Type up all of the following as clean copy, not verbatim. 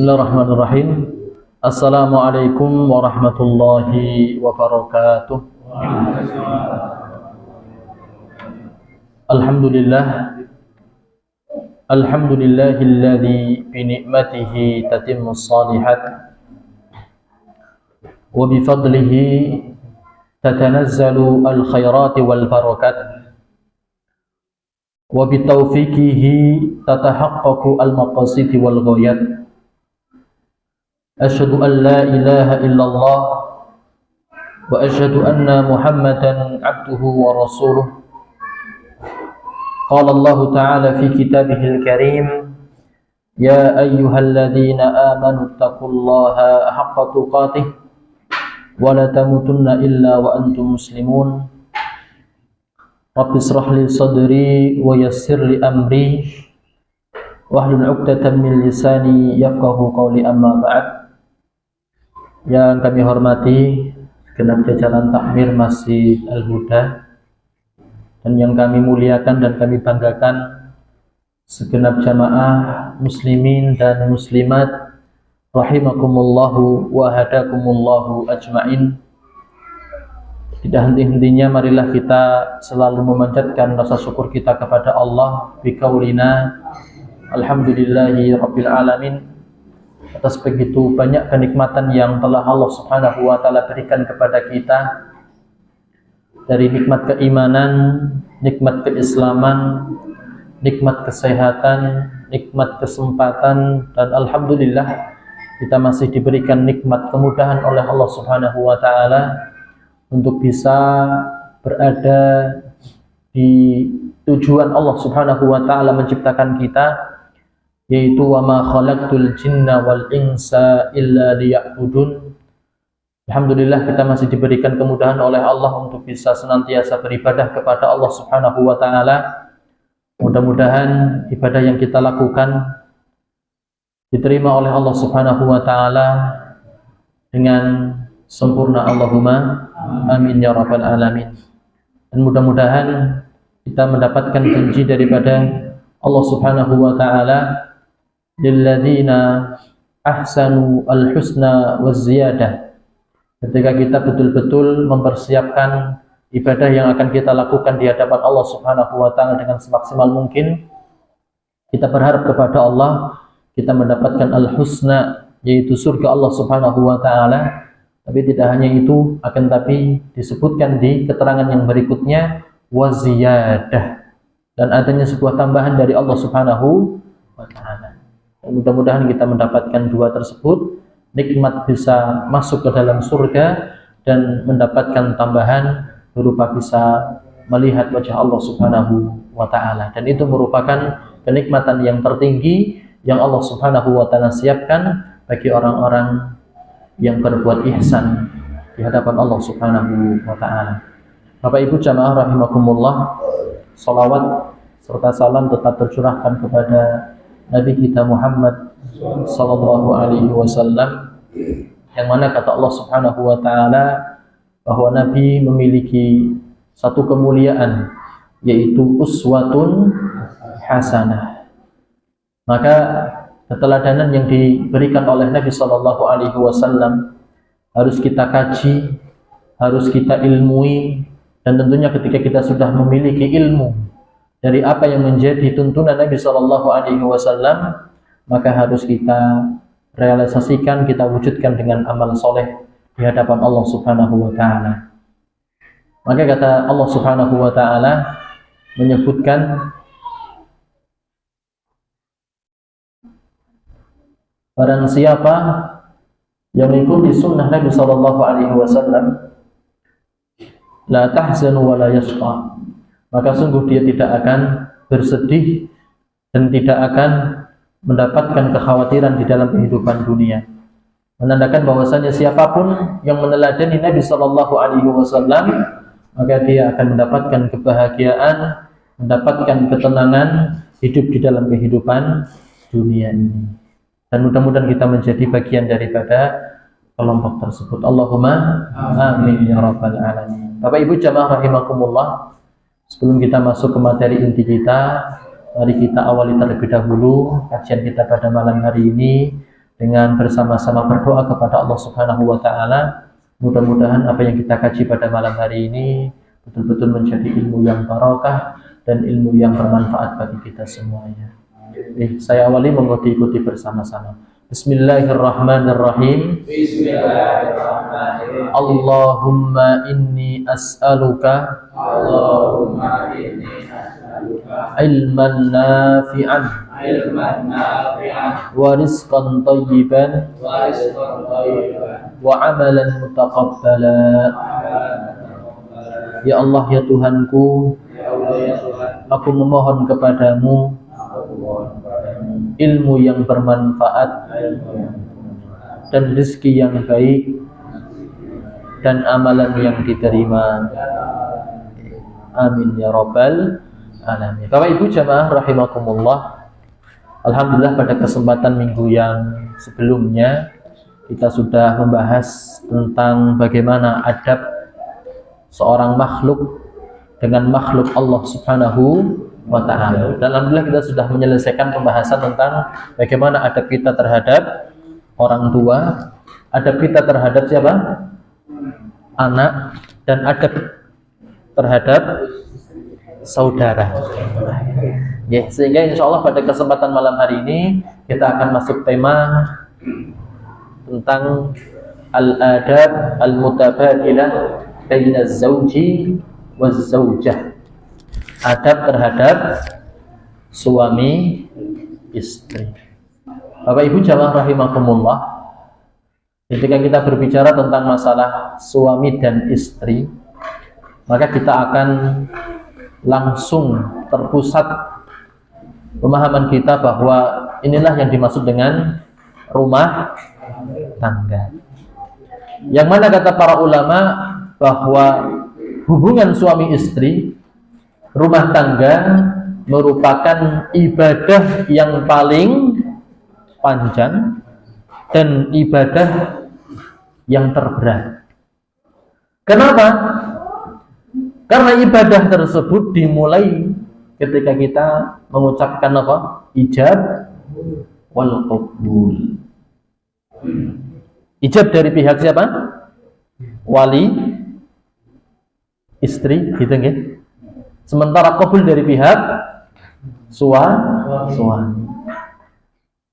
Bismillahirrahmanirrahim. Assalamualaikum warahmatullahi wabarakatuh. Alhamdulillahilladzi bi ni'matihi tatimmus shalihat wa bi fadlihi tatanazzalu al khairati wal barakat wa bi taufiqihi tatahaqqaqu al maqasid wal ghayat. Asyhadu an la ilaha illallah wa asyhadu anna Muhammadan abduhu wa rasuluh. Qala Allah ta'ala fi kitabihil karim, ya ayyuhalladzina amanu taqullaha haqqa tuqatih wa la tamutunna illa wa antum muslimun. Rabbi israh li sadri wa yassir li amri wahlul 'uqdatam min lisani yafqahu qawli, amma ba'd. Yang kami hormati segenap jajaran takmir Masjid Al-Huda, dan yang kami muliakan dan kami banggakan segenap jamaah muslimin dan muslimat rahimakumullahu wa hadakumullahu ajmain. Tidak henti-hentinya marilah kita selalu memanjatkan rasa syukur kita kepada Allah biqaulina alhamdulillahi rabbil alamin, atas begitu banyak kenikmatan yang telah Allah Subhanahu wa taala berikan kepada kita, dari nikmat keimanan, nikmat keislaman, nikmat kesehatan, nikmat kesempatan, dan alhamdulillah kita masih diberikan nikmat kemudahan oleh Allah Subhanahu wa taala untuk bisa berada di tujuan Allah Subhanahu wa taala menciptakan kita, yaitu wa ma khalaqtul jinna wal insa illa liya'budun. Alhamdulillah kita masih diberikan kemudahan oleh Allah untuk bisa senantiasa beribadah kepada Allah Subhanahu wa taala. Mudah-mudahan ibadah yang kita lakukan diterima oleh Allah Subhanahu wa taala dengan sempurna. Allahumma amin ya rabbal alamin. Dan mudah-mudahan kita mendapatkan janji daripada Allah Subhanahu wa taala, lilladzina ahsanu al-husna wa ziyadah. Ketika kita betul-betul mempersiapkan ibadah yang akan kita lakukan di hadapan Allah Subhanahu wa taala dengan semaksimal mungkin, kita berharap kepada Allah kita mendapatkan al-husna, yaitu surga Allah Subhanahu wa taala. Tapi tidak hanya itu, akan tapi disebutkan di keterangan yang berikutnya wa ziyadah, dan adanya sebuah tambahan dari Allah Subhanahu wa taala. Mudah-mudahan kita mendapatkan dua tersebut, nikmat bisa masuk ke dalam surga dan mendapatkan tambahan berupa bisa melihat wajah Allah Subhanahu wa taala. Dan itu merupakan kenikmatan yang tertinggi yang Allah Subhanahu wa taala siapkan bagi orang-orang yang berbuat ihsan di hadapan Allah Subhanahu wa taala. Bapak Ibu jamaah rahimakumullah, salawat serta salam tetap tercurahkan kepada Nabi kita Muhammad sallallahu alaihi wasallam, yang mana kata Allah Subhanahu wa taala bahwa Nabi memiliki satu kemuliaan, yaitu uswatun hasanah. Maka keteladanan yang diberikan oleh Nabi sallallahu alaihi wasallam harus kita kaji, harus kita ilmui, dan tentunya ketika kita sudah memiliki ilmu dari apa yang menjadi tuntunan Nabi sallallahu alaihi wasallam, maka harus kita realisasikan, kita wujudkan dengan amal soleh di hadapan Allah Subhanahu wa taala. Maka kata Allah Subhanahu wa taala menyebutkan, barang siapa yang mengikuti sunnah Nabi sallallahu alaihi wasallam, la tahzanu wa la yashqa, maka sungguh dia tidak akan bersedih dan tidak akan mendapatkan kekhawatiran di dalam kehidupan dunia. Menandakan bahwasanya siapapun yang meneladani Nabi sallallahu alaihi wasallam, maka dia akan mendapatkan kebahagiaan, mendapatkan ketenangan hidup di dalam kehidupan dunia ini. Dan mudah-mudahan kita menjadi bagian daripada kelompok tersebut. Allahumma amin ya rabbal alamin. Bapak Ibu jamaah rahimakumullah, sebelum kita masuk ke materi inti kita, mari kita awali terlebih dahulu kajian kita pada malam hari ini dengan bersama-sama berdoa kepada Allah Subhanahu wa taala. Mudah-mudahan apa yang kita kaji pada malam hari ini betul-betul menjadi ilmu yang barakah dan ilmu yang bermanfaat bagi kita semuanya. Saya awali mengikuti bersama-sama. Bismillahirrahmanirrahim. Bismillahirrahmanirrahim. Allahumma inni as'aluka ilman nafi'an wa rizqan thayyiban wa amalan mutaqabbala. Ya Allah, ya Tuhanku, aku memohon kepadamu ilmu yang bermanfaat dan rezeki yang baik dan amalan yang diterima. Amin ya rabbal alamin. Bapak Ibu jamaah rahimakumullah, alhamdulillah pada kesempatan minggu yang sebelumnya kita sudah membahas tentang bagaimana adab seorang makhluk dengan makhluk Allah Subhanahu wa ta'ala. Dan alhamdulillah kita sudah menyelesaikan pembahasan tentang bagaimana adab kita terhadap orang tua, adab kita terhadap siapa? Anak, dan adab terhadap saudara. Ya, sehingga insya Allah pada kesempatan malam hari ini kita akan masuk tema tentang al-adab al-mutabadilah baina az-zawji waz-zawjah. Adab terhadap suami istri. Bapak Ibu jamaah rahimakumullah, ketika kita berbicara tentang masalah suami dan istri, maka kita akan langsung terpusat pemahaman kita bahwa inilah yang dimaksud dengan rumah tangga. Yang mana kata para ulama bahwa hubungan suami istri, rumah tangga merupakan ibadah yang paling panjang dan ibadah yang terberat. Kenapa? Karena ibadah tersebut dimulai ketika kita mengucapkan apa? Ijab wal qabul. Ijab dari pihak siapa? Wali istri, gitu nggih. Sementara qabul dari pihak suami.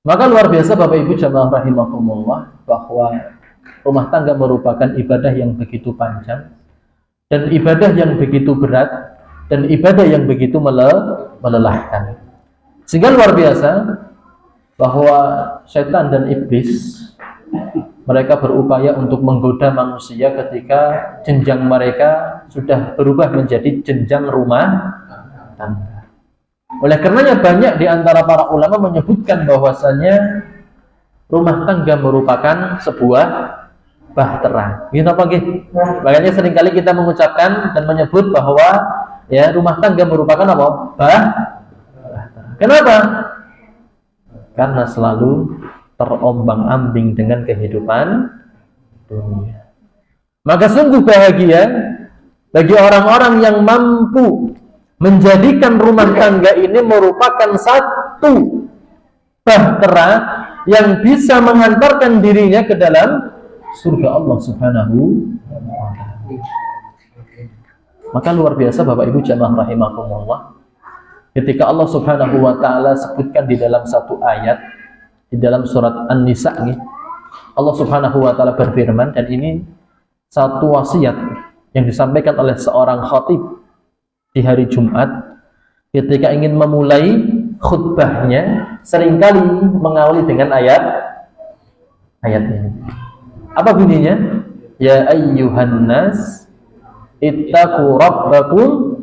Maka luar biasa Bapak Ibu jamaah rahimakumullah, bahwa rumah tangga merupakan ibadah yang begitu panjang dan ibadah yang begitu berat dan ibadah yang begitu melelahkan. Sehingga luar biasa bahwa syaitan dan iblis mereka berupaya untuk menggoda manusia ketika jenjang mereka sudah berubah menjadi jenjang rumah tangga. Oleh karenanya banyak di antara para ulama menyebutkan bahwasanya rumah tangga merupakan sebuah bahtera. Gitu apa nggih? Makanya seringkali kita mengucapkan dan menyebut bahwa ya rumah tangga merupakan apa? Bahtera. Kenapa? Karena selalu terombang-ambing dengan kehidupan dunia. Maka sungguh bahagia bagi orang-orang yang mampu menjadikan rumah tangga ini merupakan satu bahtera yang bisa mengantarkan dirinya ke dalam surga Allah Subhanahu wa ta'ala. Maka luar biasa Bapak Ibu jamaah rahimakumullah, ketika Allah Subhanahu wa ta'ala sebutkan di dalam satu ayat di dalam surat An-Nisa ini, Allah Subhanahu wa ta'ala berfirman, dan ini satu wasiat yang disampaikan oleh seorang khatib di hari Jumat ketika ingin memulai khutbahnya, seringkali mengawali dengan ayat ini. Apa bunyinya? Ya ayyuhan nas ittaqu rabbakum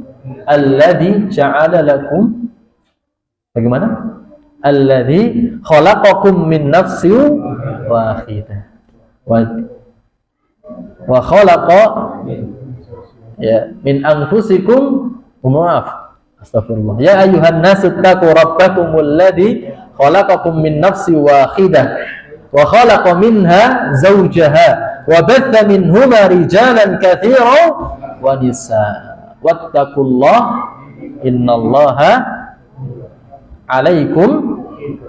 alladzi ja'ala lakum, bagaimana? Alladzi khalaqakum min nafsin wahidah wa khalaqa min anfusikum, maaf, astagfirullah. Ya ayyuhan nasu taqu rabbakumul ladzi khalaqakum min nafsin wahidah wa khalaqa minha zawjaha wa batha minhuma rijalan katsiran wa nisaa wattaqullaha innallaha 'alaikum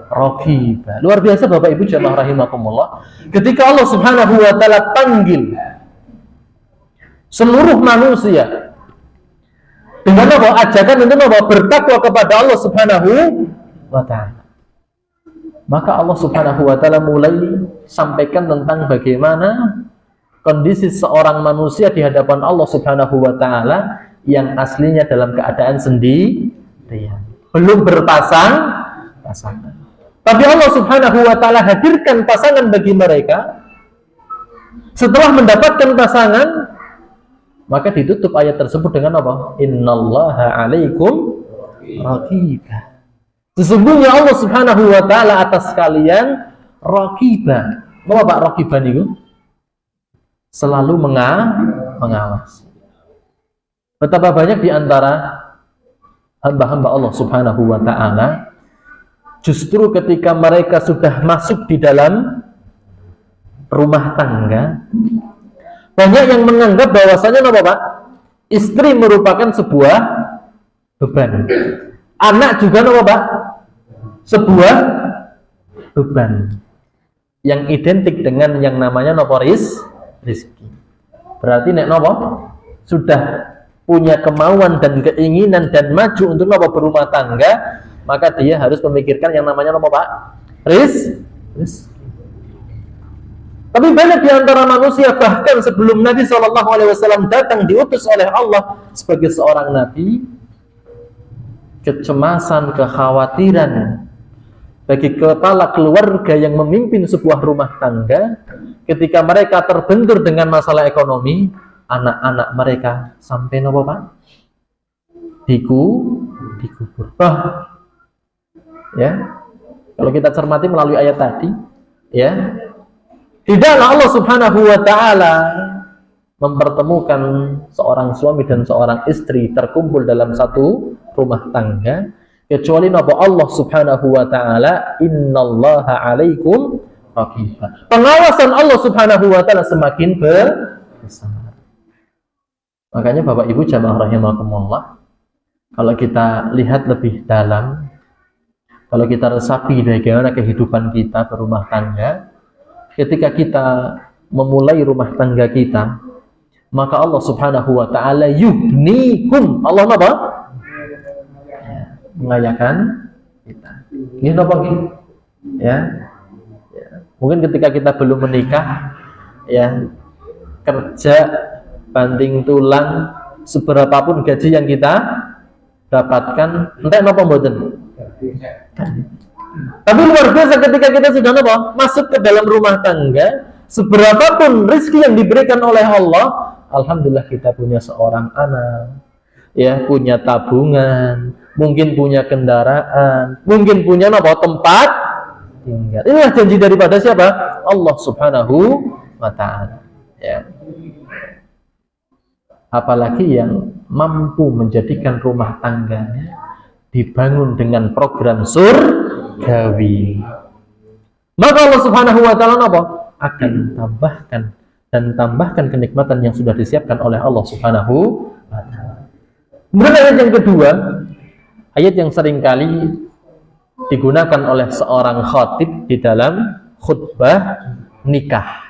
Raqiba. Luar biasa Bapak Ibu jamaah rahimakumullah. Ketika Allah Subhanahu wa taala panggil seluruh manusia dengan apa? Ajakan untuk apa? Bertakwa kepada Allah Subhanahu wa taala. Maka Allah Subhanahu wa taala mulai sampaikan tentang bagaimana kondisi seorang manusia di hadapan Allah Subhanahu wa taala yang aslinya dalam keadaan sendirian, belum pasangan. Tapi Allah Subhanahu wa taala hadirkan pasangan bagi mereka. Setelah mendapatkan pasangan, maka ditutup ayat tersebut dengan apa? Innallaha 'alaikum raqibah. Sesungguhnya Allah Subhanahu wa taala atas kalian raqibah. Apa Pak raqibah niku? Selalu mengawasi. Betapa banyak di antara hamba-hamba Allah Subhanahu wa taala justru ketika mereka sudah masuk di dalam rumah tangga, banyak yang menganggap bahwasanya apa Pak? Istri merupakan sebuah beban. Anak juga apa Pak? Sebuah beban. Yang identik dengan yang namanya rizki. Berarti nek nopo sudah punya kemauan dan keinginan dan maju untuk nopo berumah tangga, maka dia harus memikirkan yang namanya nopo Pak? Rizki. Tapi banyak di antara manusia bahkan sebelum Nabi SAW datang diutus oleh Allah sebagai seorang nabi, kecemasan, kekhawatiran bagi kepala keluarga yang memimpin sebuah rumah tangga ketika mereka terbentur dengan masalah ekonomi, anak-anak mereka sampai nopo Pak? Dikubur. Ya. Kalau kita cermati melalui ayat tadi, ya. Tidaklah Allah Subhanahu wa taala mempertemukan seorang suami dan seorang istri terkumpul dalam satu rumah tangga kecuali napa Allah Subhanahu wa taala innallaha 'alaikum raqibah. Pengawasan Allah Subhanahu wa taala semakin besar. Makanya Bapak Ibu jamaah rahimakumullah, kalau kita lihat lebih dalam, kalau kita resapi bagaimana kehidupan kita berumah tangga, ketika kita memulai rumah tangga kita, maka Allah Subhanahu wa taala yubnikum. Allah apa? Mengayakan kita. Ini apa ini? Ya. Mungkin ketika kita belum menikah, ya, kerja banting tulang seberapapun gaji yang kita dapatkan, entek napa mboten? Tapi luar biasa ketika kita sudah apa? Masuk ke dalam rumah tangga, seberapapun rezeki yang diberikan oleh Allah, alhamdulillah kita punya seorang anak, ya, punya tabungan, mungkin punya kendaraan, mungkin punya apa? Tempat tinggal. Inilah janji daripada siapa? Allah Subhanahu wa taala. Ya. Apalagi yang mampu menjadikan rumah tangganya dibangun dengan program surgawi, maka Allah Subhanahu wa taala apa? Akan tambahkan kenikmatan yang sudah disiapkan oleh Allah Subhanahu wa taala. Kemudian ayat yang kedua, ayat yang seringkali digunakan oleh seorang khatib di dalam khutbah nikah.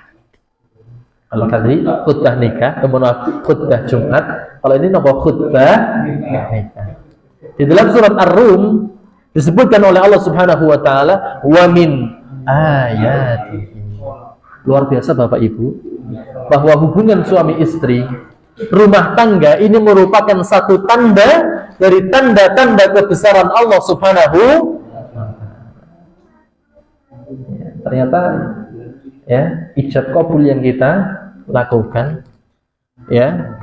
Kalau tadi khutbah nikah, kemudian khutbah Jumat, kalau ini apa? Khutbah nikah. Di dalam surat Ar-Rum disebutkan oleh Allah Subhanahu wa taala wa min ayatihi. Luar biasa Bapak Ibu, bahwa hubungan suami istri, rumah tangga ini merupakan satu tanda dari tanda-tanda kebesaran Allah Subhanahu wa taala. Ternyata ya, ijab kabul yang kita lakukan, ya,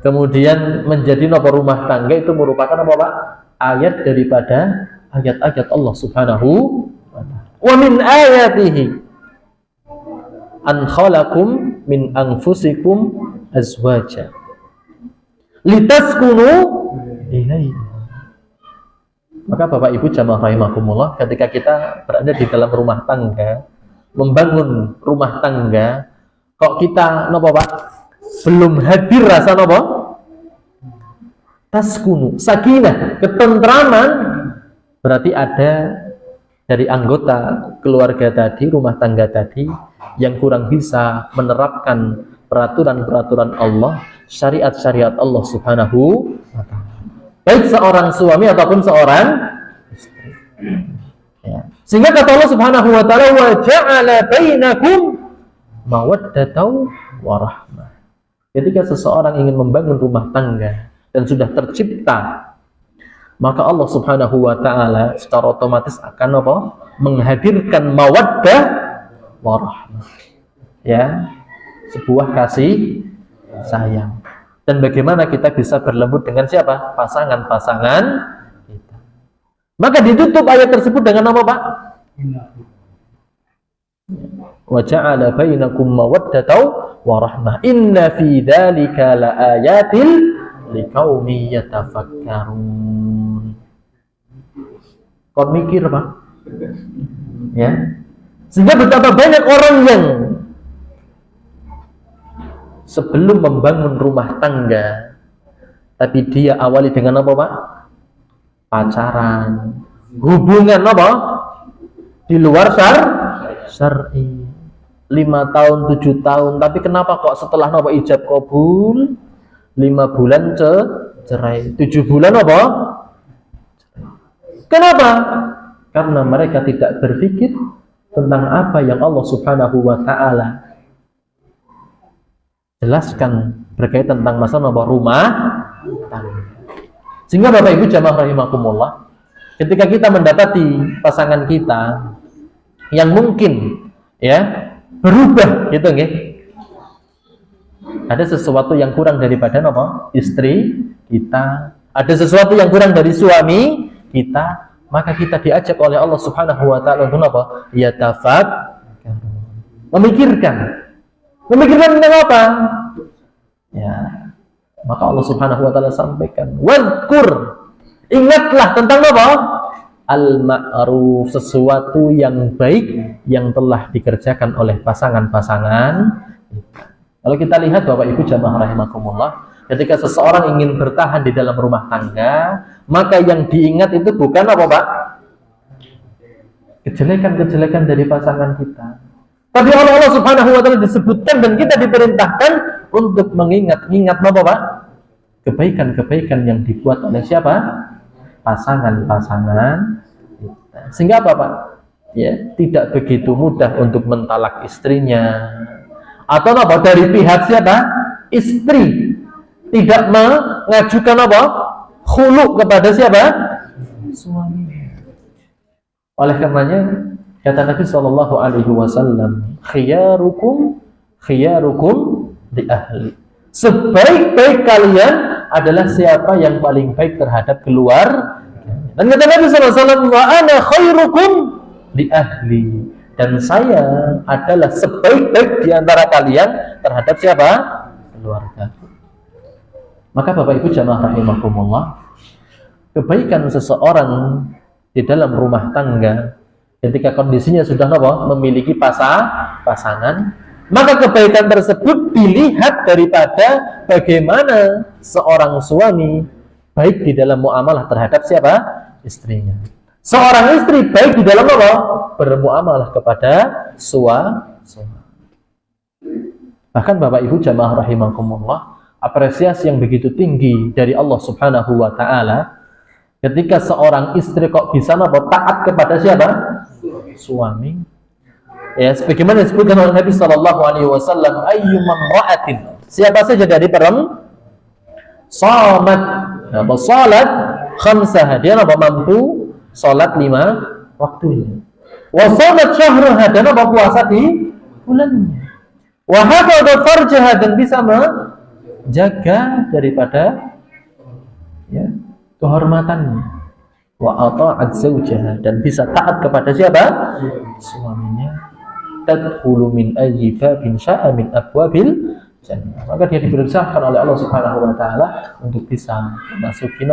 kemudian menjadi nopo rumah tangga itu merupakan apa Pak? Ayat daripada ayat-ayat Allah Subhanahu wa ta'ala. Wa min ayatihi an khalaqakum min anfusikum azwaja litaskunu ilaiha. Maka Bapak Ibu jamaah rahimakumullah, ketika kita berada di dalam rumah tangga, membangun rumah tangga, kok kita nopo Pak? Belum hadir rasa apa? Taskunu, sakinah, ketentraman, berarti ada dari anggota keluarga tadi, rumah tangga tadi, yang kurang bisa menerapkan peraturan-peraturan Allah, syariat-syariat Allah Subhanahu wa ta'ala. Baik seorang suami ataupun seorang istri. Ya. Sehingga kata Allah Subhanahu wa ta'ala, wa ja'ala bainakum mawaddatan wa rahmah. Ketika seseorang ingin membangun rumah tangga dan sudah tercipta, maka Allah Subhanahu wa ta'ala secara otomatis akan apa? Menghadirkan mawaddah wa rahmah. Ya, sebuah kasih sayang. Dan bagaimana kita bisa berlembut dengan siapa? Pasangan-pasangan kita. Maka ditutup ayat tersebut dengan apa, Pak? Wa ja'ala bainakum mawaddatan wa rahmah. Inna fi dzalika laayatil liqaumin yatafakkarun. Kau mikir, Pak? Ya. Sehingga betapa banyak orang yang sebelum membangun rumah tangga, tapi dia awali dengan apa, Pak? Pacaran, hubungan apa? Di luar syar'i. 5 tahun, 7 tahun, tapi kenapa kok setelah apa ijab kabul 5 bulan cerai, 7 bulan apa? Kenapa? Karena mereka tidak berpikir tentang apa yang Allah Subhanahu wa ta'ala jelaskan berkaitan tentang masalah rumah tangga. Sehingga Bapak Ibu jamaah rahimakumullah, ketika kita mendapati pasangan kita yang mungkin ya berubah gitu nggih, ada sesuatu yang kurang daripada apa? Istri kita, ada sesuatu yang kurang dari suami kita, maka kita diajak oleh Allah Subhanahu wa ta'ala untuk apa? Memikirkan tentang apa? Ya, maka Allah Subhanahu wa ta'ala sampaikan, wadkur, ingatlah tentang apa? Al-ma'ruf, sesuatu yang baik yang telah dikerjakan oleh pasangan-pasangan. Kalau kita lihat Bapak Ibu jamaah rahimakumullah, ketika seseorang ingin bertahan di dalam rumah tangga, maka yang diingat itu bukan apa, Pak? Kejelekan-kejelekan dari pasangan kita. Tapi oleh Allah Subhanahu wa ta'ala disebutkan dan kita diperintahkan untuk mengingat apa, Pak? Kebaikan-kebaikan yang dibuat oleh siapa? Pasangan-pasangan. Sehingga apa, Pak? Ya, tidak begitu mudah untuk mentalak istrinya. Atau apa? Dari pihak siapa? Istri tidak mengajukan apa? Khulu kepada siapa? Suami. Oleh karenanya kata Nabi sallallahu alaihi wasallam, khiyarukum li ahli. Sebaik-baik kalian adalah siapa yang paling baik terhadap keluarga. Dan kata Nabi sallallahu alaihi wasallam, wa ana khairukum li ahli. Dan saya adalah sebaik-baik di antara kalian terhadap siapa? Keluarga. Maka Bapak Ibu jamaah rahimakumullah, kebaikan seseorang di dalam rumah tangga ketika kondisinya sudah memiliki pasangan, maka kebaikan tersebut dilihat daripada bagaimana seorang suami baik di dalam muamalah terhadap siapa? Istrinya. Seorang istri baik di dalam apa? Bermuamalah kepada suami. Bahkan Bapak Ibu jamaah rahimakumullah, apresiasi yang begitu tinggi dari Allah Subhanahu wa ta'ala ketika seorang istri kok bisa taat kepada siapa? Suami. Ya, sebagaimana disebutkan oleh Nabi sallallahu alaihi wasallam, ayyuman ra'atin, siapa saja dari perempuan salat khamsaha, dia mampu salat 5 waktunya. Wa shalat syahraha, dan puasa di bulannya. Wa hafadha farjaha, dan bisa menjaga daripada ya kehormatannya. Wa ata'at zawjaha, dan bisa taat kepada siapa? Suaminya. Tadkhulu min ayyi babin sya'a min abwabil jannah. Maka dia diperintahkan oleh Allah Subhanahu wa ta'ala untuk bisa memasuki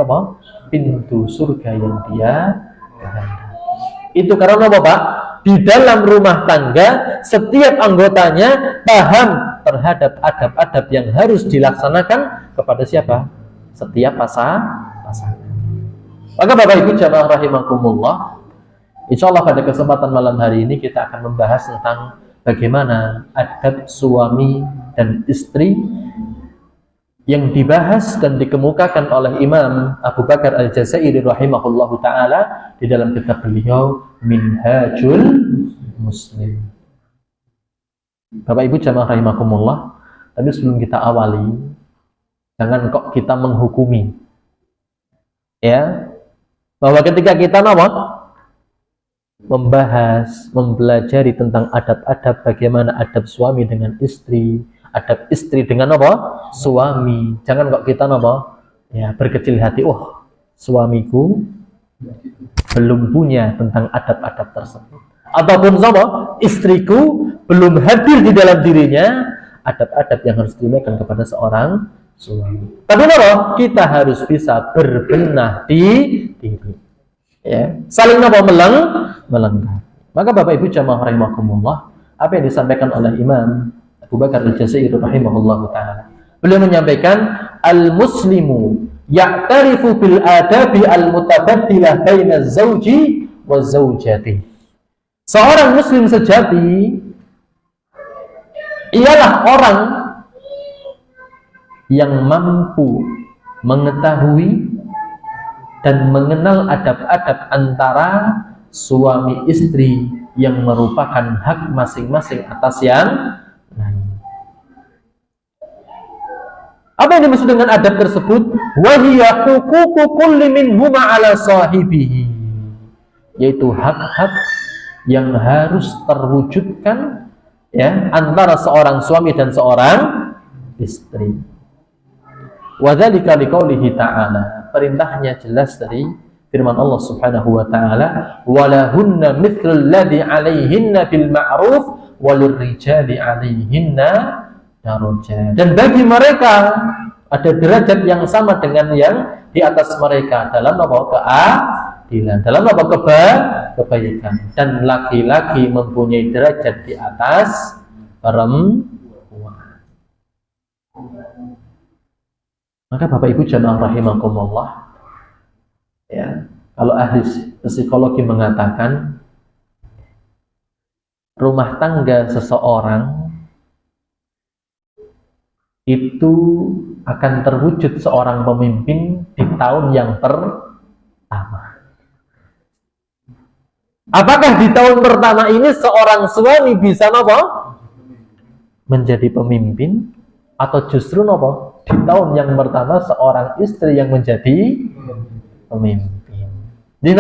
pintu surga yang dia kehendaki. Itu karena apa, Pak? Di dalam rumah tangga setiap anggotanya paham terhadap adab-adab yang harus dilaksanakan kepada siapa? Setiap pasangan. Maka Bapak Ibu jamaah rahimakumullah, Insya Allah pada kesempatan malam hari ini kita akan membahas tentang bagaimana adab suami dan istri yang dibahas dan dikemukakan oleh Imam Abu Bakar Al-Jazairi rahimahullahu ta'ala di dalam kitab beliau Minhajul Muslim. Bapak Ibu jamaah rahimakumullah, tapi sebelum kita awali, jangan kok kita menghukumi, ya, bahwa ketika kita membahas, mempelajari tentang adab-adab bagaimana adab suami dengan istri, adab istri dengan suami, jangan kok kita ya berkecil hati, suamiku belum punya tentang adab-adab tersebut, ataupun istriku belum hadir di dalam dirinya adab-adab yang harus ditunaikan kepada seorang suami. Tapi kita harus bisa berbenah diri, ya, saling melengkapi. Maka Bapak Ibu jamaah rahimakumullah, apa yang disampaikan oleh Imam Abu Bakar Al-Jazairi rahimahullahu ta'ala, beliau menyampaikan al-muslimu ya'tarifu bil adabi al-mutabaddilah baina zawji wa zawjati. Seorang muslim sejati ialah orang yang mampu mengetahui dan mengenal adab-adab antara suami istri yang merupakan hak masing-masing atas yang lain. Apa yang dimaksud dengan adab tersebut? Wa hiya huququ kulli minhuma ala sahibihi, yaitu hak-hak yang harus terwujudkan, ya, antara seorang suami dan seorang istri. Wa dzalika liqaulihi ta'ala, perintahnya jelas dari firman Allah Subhanahu wa taala, walahunna mithlul ladzi 'alaihinna bil ma'ruf walirrijali 'alaihinna darajat. Dan bagi mereka ada derajat yang sama dengan yang di atas mereka dalam keadilan, dalam kebaikan, dan laki-laki mempunyai derajat di atas perempuan. Maka Bapak Ibu jamaah rahimakumullah, ya, kalau ahli psikologi mengatakan rumah tangga seseorang itu akan terwujud seorang pemimpin di tahun yang pertama. Apakah di tahun pertama ini seorang suami bisa menjadi pemimpin, atau justru di tahun yang pertama seorang istri yang menjadi pemimpin? Di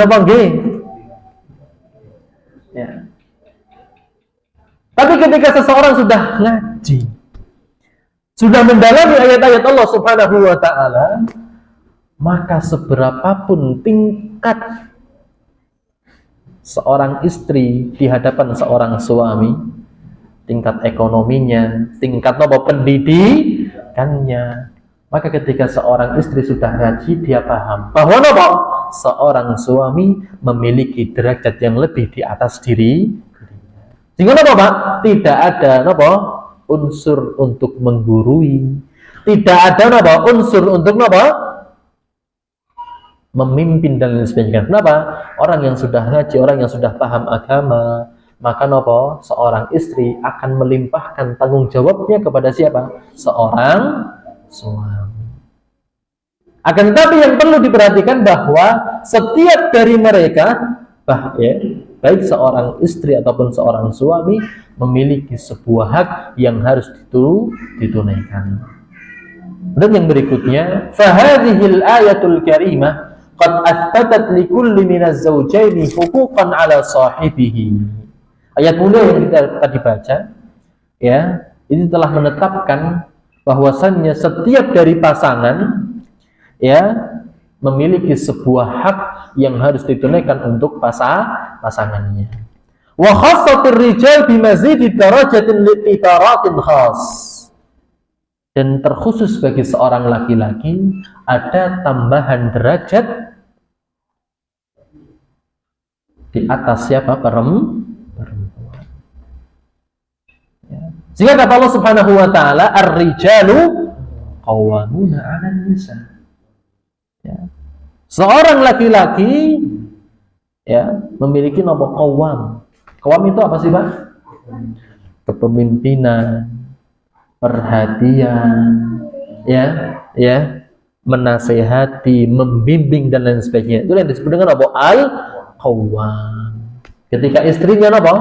ya. Tapi ketika seseorang sudah ngaji, sudah mendalami ayat-ayat Allah Subhanahu wa ta'ala, maka seberapapun tingkat seorang istri di hadapan seorang suami, tingkat ekonominya, tingkat pendidikannya, maka ketika seorang istri sudah ngaji, dia paham bahwa seorang suami memiliki derajat yang lebih di atas dirinya. Sehingga tidak ada unsur untuk menggurui, tidak ada unsur untuk memimpin dan lain sebagainya. Kenapa? Orang yang sudah ngaji, orang yang sudah paham agama, maka seorang istri akan melimpahkan tanggung jawabnya kepada siapa? Seorang suami. Akan tetapi yang perlu diperhatikan bahwa setiap dari mereka, baik seorang istri ataupun seorang suami, memiliki sebuah hak yang harus ditunaikan. Dan yang berikutnya, fahadhil ayatul karimah qad athbatat likulli minaz zawjaini huquqan ala sahibihi. Ayat mulia yang kita tadi baca, ya, ini telah menetapkan bahwasannya setiap dari pasangan, ya, memiliki sebuah hak yang harus ditunaikan untuk pasangannya. Wa khassatir rijal bimazidi darajatin li'tibaratin khas. Dan terkhusus bagi seorang laki-laki ada tambahan derajat di atas siapa? Perempuan. Ya. Sehingga kata Allah Subhanahu wa taala, ar-rijalu qawwamuna 'alan nisa. Ya. Seorang laki-laki, ya, memiliki napa qawwam. Qawwam itu apa sih, Pak? Kepemimpinan, perhatian, ya, menasehati, membimbing dan lain sebagainya. Itu yang disebut dengan apa? Al-qawwam. Ketika istrinya apa?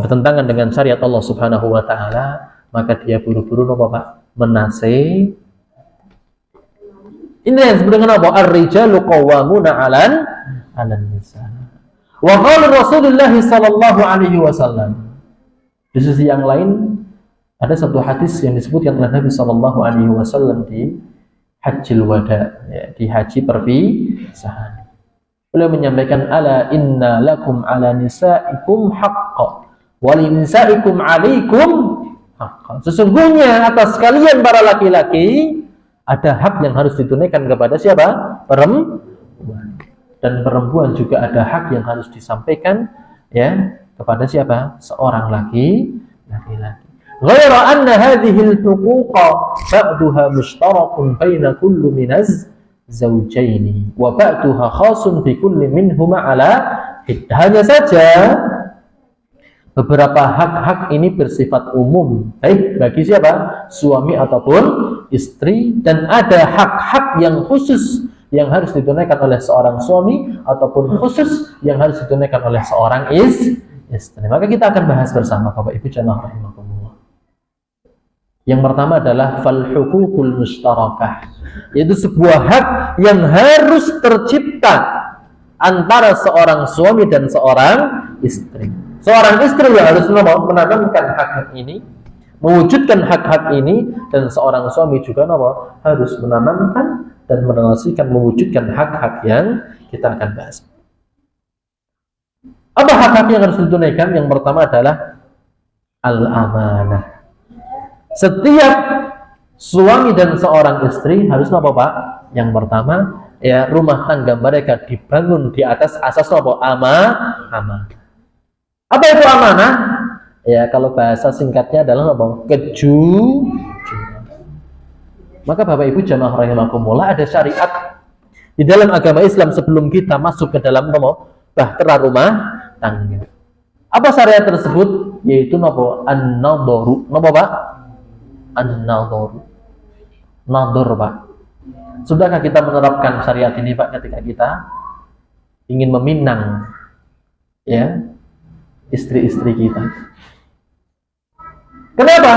Bertentangan dengan syariat Allah Subhanahu wa taala, maka dia buru-buru apa, Pak? Menasehati. Ini yang disebut dengan apa? Ar-rijalu qawwamuna 'alan nisa. Wa qala Rasulullah sallallahu alaihi wasallam. Di sisi yang lain ada satu hadis yang disebutkan oleh Nabi sallallahu alaihi wasallam di Hajjil Wada, ya, di haji perpisahan. Beliau menyampaikan, ala inna lakum ala nisaikum haqqan wa linisaikum alaikum haqqan. Sesungguhnya atas kalian para laki-laki ada hak yang harus ditunaikan kepada siapa? Perempuan. Dan perempuan juga ada hak yang harus disampaikan, ya, kepada siapa? Seorang laki-laki. Ghaira anna hadhihi al-huquqa ba'daha mushtarakun baina kulli minaz zawjaini wa ba'daha khasun bi kulli minhuma ala hiddah. Hanya saja beberapa hak-hak ini bersifat umum, baik bagi siapa? Suami ataupun istri, dan ada hak-hak yang khusus yang harus ditunaikan oleh seorang suami ataupun khusus yang harus ditunaikan oleh seorang istri. Maka kita akan bahas bersama Bapak Ibu jamaah rahimakumullah. Yang pertama adalah fal huququl mushtarakah, yaitu sebuah hak yang harus tercipta antara seorang suami dan seorang istri. Seorang istri yang harus menanamkan hak-hak ini, mewujudkan hak-hak ini, dan seorang suami juga harus menanamkan dan menelasikan, mewujudkan hak-hak yang kita akan bahas. Apa hak-hak yang harus ditunaikan? Yang pertama adalah al-amanah. Setiap suami dan seorang istri harus apa, Pak? Yang pertama, ya, rumah tangga mereka dibangun di atas asas apa? Amanah. Apa itu amanah? Ya, kalau bahasa singkatnya adalah apa? Kejujuran. Maka Bapak Ibu jamaah rahimakumullah, ada syariat di dalam agama Islam sebelum kita masuk ke dalam bahtera rumah tangga. Apa syariat tersebut? Yaitu an-nadharu. Napa, Pak? An-nadharu. Nadhar, Pak. Sudahkah kita menerapkan syariat ini, Pak, ketika kita ingin meminang, ya, istri-istri kita? Kenapa?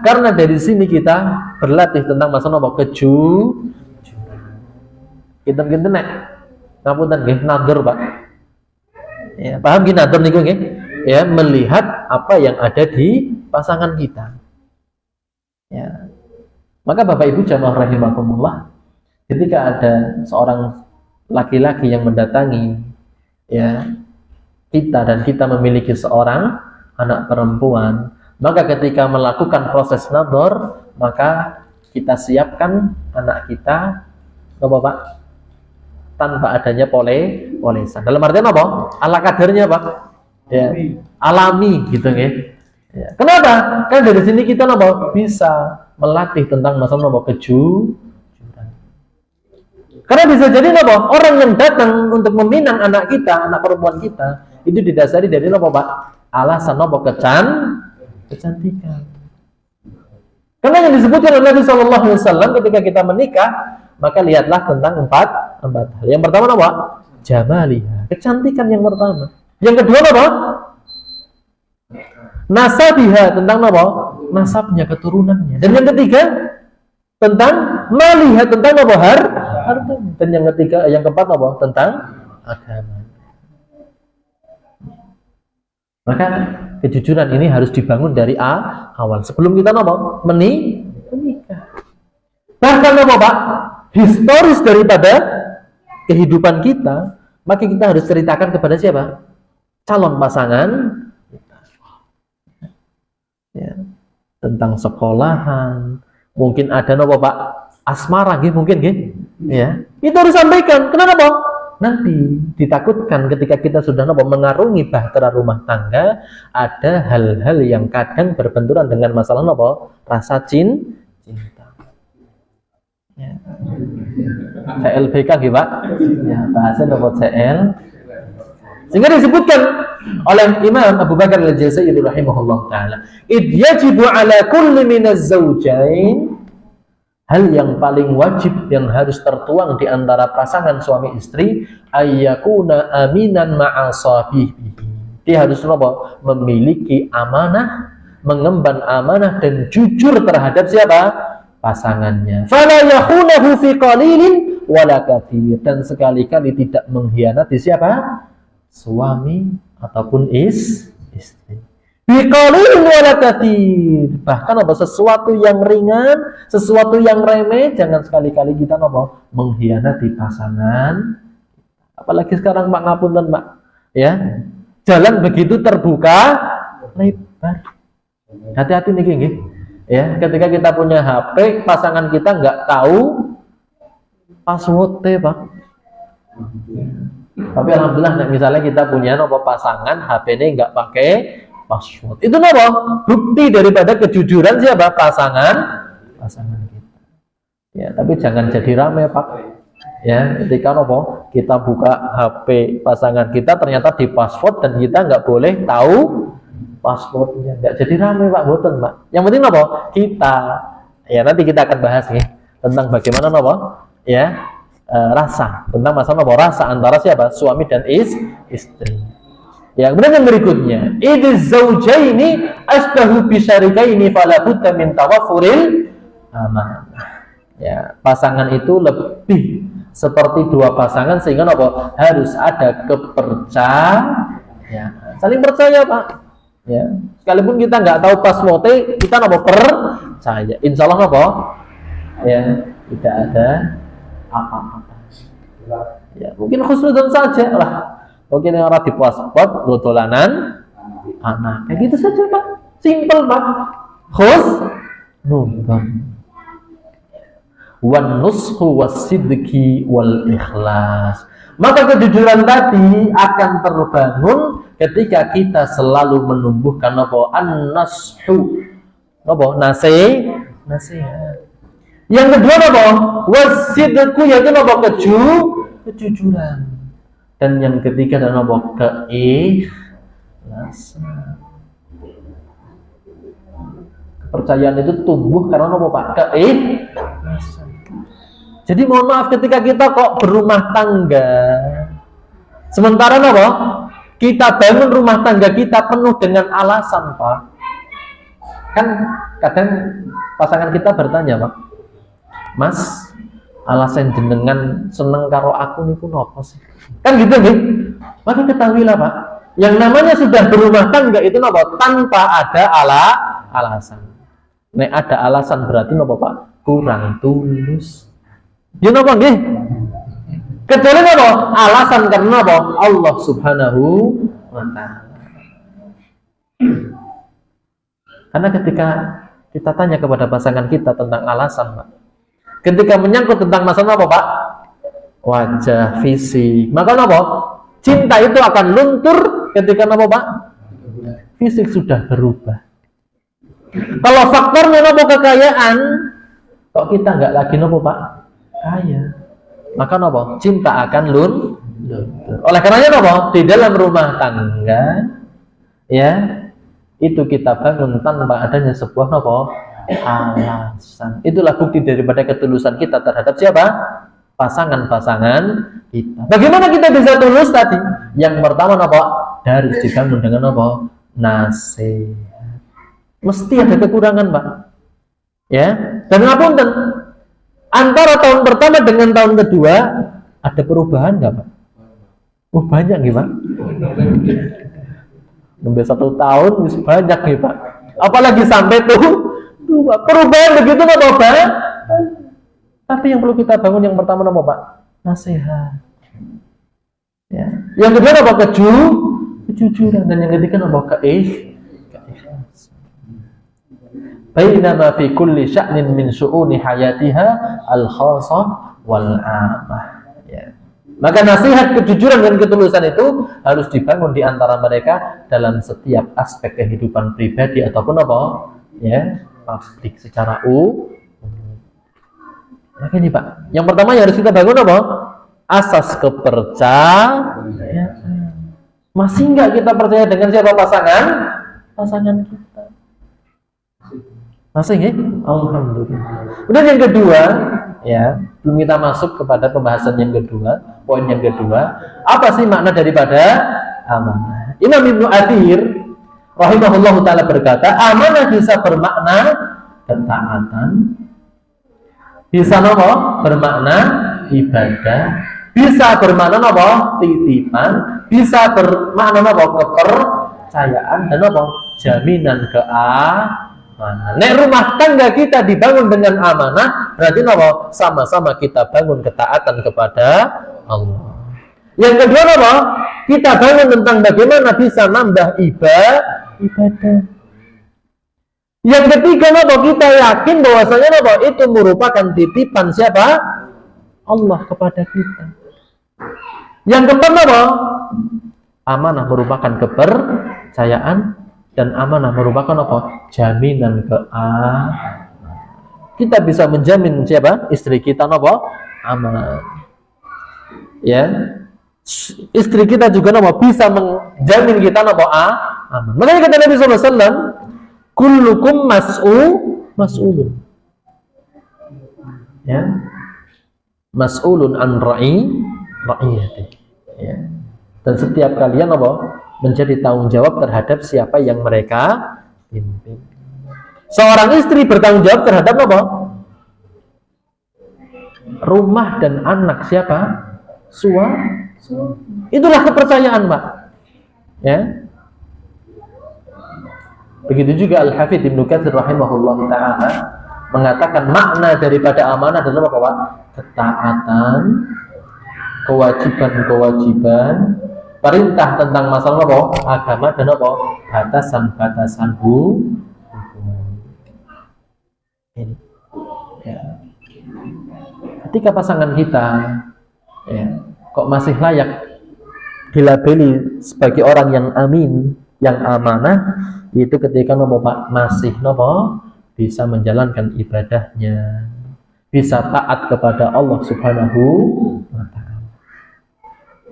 Karena dari sini kita berlatih tentang masalah kejujuran. Kita nek ngapunten nggih nadhar, Pak. Ya, paham nggih nadhar niku nggih? Ya, melihat apa yang ada di pasangan kita. Ya. Maka Bapak Ibu jamaah rahimakumullah, ketika ada seorang laki-laki yang mendatangi, ya, kita dan kita memiliki seorang anak perempuan, maka ketika melakukan proses nadhar, maka kita siapkan anak kita, apa, Pak? Tanpa adanya polesan. Dalam artian apa? Ala kadarnya, Pak. Ya, alami gitu nggih. Ya. Kenapa? Kan dari sini kita bisa melatih tentang masalah kejujuran. Karena bisa jadi orang yang datang untuk meminang anak kita, anak perempuan kita, itu didasari dari Pak? Alasan kecantikan. Karena yang disebutkan oleh Nabi Sallallahu Alaihi Wasallam ketika kita menikah, maka lihatlah tentang empat hal. Yang pertama apa? Jamaliha, kecantikan yang pertama. Yang kedua apa? Nasabiha, tentang apa? Nasabnya, keturunannya. Dan yang ketiga tentang maliha, tentang apa? Hartanya. Dan yang keempat apa? Tentang agama. Maka kejujuran ini harus dibangun dari awal sebelum kita menikah. Bahkan apa, Pak? Historis daripada kehidupan kita, maka kita harus ceritakan kepada siapa? Calon pasangan kita. Ya. Tentang sekolahan, mungkin ada Pak? Asmara gitu mungkin gitu. Ya. Itu harus sampaikan. Kenapa, Pak? Nanti ditakutkan ketika kita sudah mengarungi bahtera rumah tangga, ada hal-hal yang kadang berbenturan dengan masalah rasa cinta. Ya. CLBK gitu Pak. Ya, bahasa nomor CL. Sehingga disebutkan oleh Imam Abu Bakar Al-Jazairi rahimahullah taala, "Id yajibu ala kulli minaz zawjain", hal yang paling wajib yang harus tertuang di antara pasangan suami istri, ayyakuna aminan ma'a sahibihi. Dia harus apa? Memiliki amanah, mengemban amanah dan jujur terhadap siapa? Pasangannya. Fala yakhunahu fi qalilin wala katsir, dan sekali-kali tidak mengkhianati siapa? Suami ataupun istri. Bi qalilin wala katsir. Bahkan apa? Sesuatu yang ringan, sesuatu yang remeh, jangan sekali-kali kita apa? Mengkhianati pasangan. Apalagi sekarang Pak ngapunten Pak, ya. Jalan begitu terbuka lebar. Hati-hati nih nggih. Ya, ketika kita punya HP, pasangan kita nggak tahu passwordnya Pak. Tapi alhamdulillah, misalnya kita punya pasangan HP-nya nggak pakai password. Itu bukti daripada kejujuran siapa? Pasangan kita. Ya, tapi jangan jadi rame Pak. Ya, ketika kita buka HP pasangan kita ternyata di password dan kita nggak boleh tahu passwordnya, nggak jadi rame Pak, boten Pak. Yang penting kita, ya nanti kita akan bahas nih tentang bagaimana rasa, tentang masalah rasa antara siapa? Suami dan istri. Ya, kemudian yang berikutnya, idiz zaujaini asbahu bisyarikaini fala budda min tawaffuril amanah. Ya, pasangan itu lebih seperti dua pasangan sehingga harus ada kepercayaan. Saling percaya Pak. Ya, sekalipun kita nggak tahu passwordnya, kita percaya. Insya Allah ya tidak ada apa-apa. Ya, mungkin khusnudzon saja lah. Mungkin yang orang di password dolanan anak, kayak gitu saja Pak. Simple Pak. Khusnudzon. Wan nushu wasidqi wal ikhlas. Maka kejujuran tadi akan terbangun ketika kita selalu menumbuhkan an-nashu, nasihat. Yang kedua wasidqu, yaitu kejujuran. Dan yang ketiga adalah keikhlasan. Kepercayaan itu tumbuh karena Pak? Keikhlasan. Jadi mohon maaf ketika kita kok berumah tangga, sementara kita bangun rumah tangga kita penuh dengan alasan Pak. Kan kadang pasangan kita bertanya Pak, Mas, alasan jenengan seneng karo aku niku nopo sih? Kan gitu nih. Maka ketahuilah Pak, yang namanya sudah berumah tangga itu tanpa ada alasan. Nek ada alasan berarti Pak? Kurang tulus. Ya napa nggih? Kecuali alasan karena Allah Subhanahu wa taala. Karena ketika kita tanya kepada pasangan kita tentang alasan, Pak. Ketika menyangkut tentang masalah Pak? Wajah, fisik. Maka cinta itu akan luntur ketika Pak? Fisik sudah berubah. Kalau faktornya kekayaan, kok kita nggak lagi Pak? Kaya, maka cinta akan luntur. Oleh karenanya di dalam rumah tangga, ya itu kita bangun tanpa adanya sebuah alasan. Itulah bukti daripada ketulusan kita terhadap siapa? Pasangan-pasangan kita. Bagaimana kita bisa tulus tadi? Yang pertama harus dibangun dengan nasihat. Mesti ada kekurangan Pak. Ya, dan ngapunten, antara tahun pertama dengan tahun kedua ada perubahan nggak Pak? Oh banyak nih Pak. Sampai 1 tahun banyak nih Pak. Apalagi sampai perubahan begitu Pak. Tapi yang perlu kita bangun yang pertama Pak? Nasihat. Ya. Yang kedua kejujuran, dan yang ketiga keikhlasan. Bainama fi kulli sya'nin min syu'uni hayatiha al-khassah wal 'ammah. Ya. Maka nasihat, kejujuran dan ketulusan itu harus dibangun di antara mereka dalam setiap aspek kehidupan pribadi ataupun publik secara umum. Nah, ini Pak. Yang pertama yang harus kita bangun apa? Asas kepercayaan. Masih enggak kita percaya dengan siapa pasangan kita? Masih ya? Alhamdulillah. Kemudian yang kedua, ya, belum kita masuk kepada pembahasan yang kedua, poin yang kedua, apa sih makna daripada amanah? Imam Ibnu Athir rahimahullahu taala berkata, amanah bisa bermakna ketaatan, bisa apa? Bermakna ibadah, bisa bermakna apa? Titipan, bisa bermakna apa? Kepercayaan dan apa? Jaminan keamanan. Nek rumah tangga kita dibangun dengan amanah, berarti apa? Sama-sama kita bangun ketaatan kepada Allah. Yang kedua apa? Kita bangun tentang bagaimana bisa nambah ibadah. Yang ketiga apa? Kita yakin bahwasanya apa? Itu merupakan titipan siapa? Allah kepada kita. Yang keempat apa? Amanah merupakan kepercayaan. Dan amanah merupakan apa? Jaminan keamanan. Kita bisa menjamin siapa? Istri kita apa? Aman. Ya. Istri kita juga apa? Bisa menjamin kita apa? Aman. Makanya kata Nabi SAW, kullukum mas'ulun. Ya. Mas'ulun an ra'iyati. Ya. Dan setiap kalian apa? Menjadi tanggung jawab terhadap siapa yang mereka pimpin. Seorang istri bertanggung jawab terhadap apa? Rumah dan anak siapa? Suami. Itulah kepercayaan, Pak. Ya. Begitu juga Al-Hafidz Ibnu Katsir rahimahullah ta'ala mengatakan makna daripada amanah adalah apa, Pak? Ketaatan, kewajiban, perintah tentang masalah apa? Agama dan apa? Batasan-batasan ini. Ya. Ketika pasangan kita ya, kok masih layak dilabeli sebagai orang yang amin, yang amanah, itu ketika nopo Pak masih nopo bisa menjalankan ibadahnya, bisa taat kepada Allah Subhanahu wa ta'ala.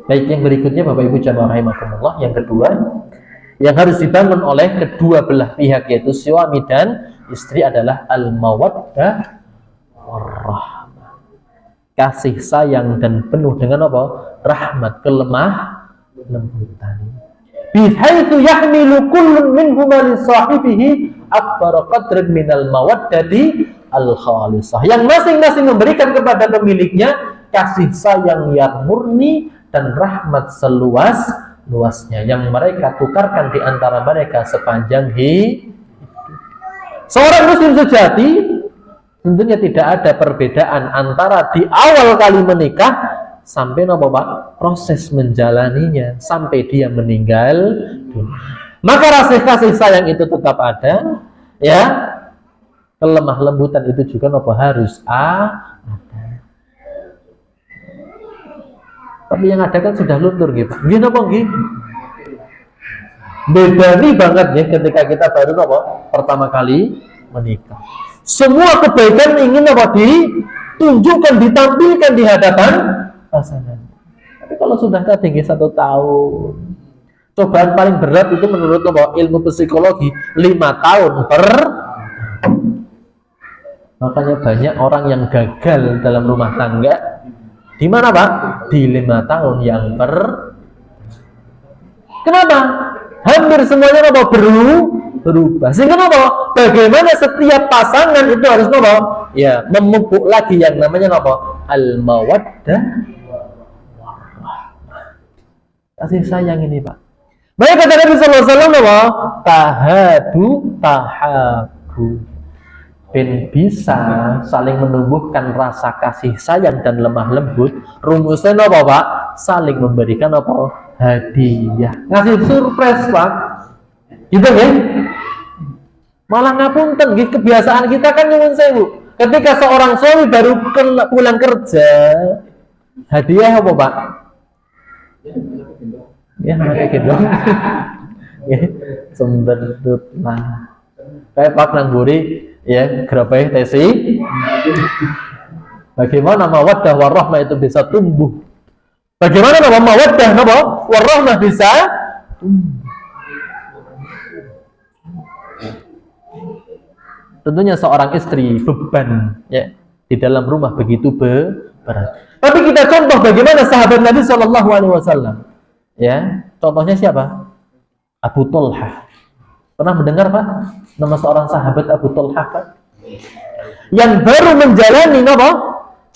Baik, yang berikutnya Bapak Ibu jamaah rahimakumullah, yang kedua yang harus dibangun oleh kedua belah pihak yaitu suami dan istri adalah al-mawaddah warahmah. Kasih sayang dan penuh dengan apa? Rahmat, kelemah lembutan. Bihaitsu yahmilu kullun minhuma li sahibihi akbar qadrin minal mawaddati al-khalisah. Yang masing-masing memberikan kepada pemiliknya kasih sayang yang murni dan rahmat seluas-luasnya yang mereka tukarkan di antara mereka sepanjang hidup. Seorang muslim sejati tentunya tidak ada perbedaan antara di awal kali menikah sampai apa Pak? Proses menjalaninya sampai dia meninggal dunia. Maka rasa kasih sayang itu tetap ada, ya. Kelemah lembutan itu juga apa harus ada. Tapi yang ada kan sudah luntur gitu. Gini apa nggih? Bedani banget ya ketika kita baru apa? Pertama kali menikah. Semua kebaikan ingin apa? Ditunjukkan, ditampilkan di hadapan pasangan. Tapi kalau sudah tinggi 1 tahun, cobaan paling berat itu menurut apa? Ilmu psikologi 5 tahun per. Makanya banyak orang yang gagal dalam rumah tangga. Di mana Pak? Di 5 tahun yang Kenapa? Hampir semuanya apa? Berubah. Sehingga apa? Bagaimana setiap pasangan itu harus apa? Ya, memupuk lagi yang namanya apa? Al-mawaddah warahmah. Kasih sayang ini Pak. Baik kata Nabi sallallahu alaihi wasallam apa? Tahabu. Ben bisa saling menumbuhkan rasa kasih sayang dan lemah lembut. Rumusnya apa Pak? Saling memberikan apa? Hadiah. Ngasih surprise Pak. Gitu ya? Malah ngapunten, kebiasaan kita kan nyuwun sewu. Ketika seorang suami baru pulang kerja, hadiah apa Pak? Ya, pakai gendong. Ya, semberdut lah. Kayak Pak Nangguri ya, gerabai tesi Bagaimana mawaddah warahmah itu bisa tumbuh? Bagaimana mawaddah warahmah bisa tumbuh? Tentunya seorang istri beban ya di dalam rumah begitu berat. Tapi kita contoh bagaimana sahabat Nabi Shallallahu Alaihi Wasallam. Ya, contohnya siapa? Abu Thalhah. Pernah mendengar Pak nama seorang sahabat Abu Thalhah Pak? Yang baru menjalani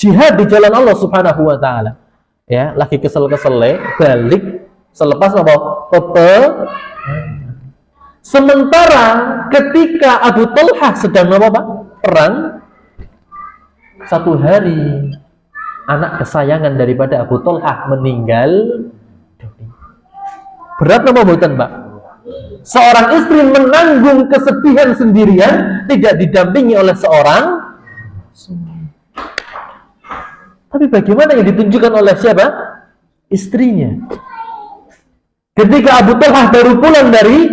jihad di jalan Allah Subhanahu Wa Taala. Ya, lagi kesel-kesel balik selepas sementara ketika Abu Thalhah sedang perang, satu hari anak kesayangan daripada Abu Thalhah meninggal. Berat mboten, Pak? Seorang istri menanggung kesedihan sendirian, tidak didampingi oleh seorang suami. Tapi bagaimana yang ditunjukkan oleh siapa? Istrinya. Ketika Abu Thalhah baru pulang dari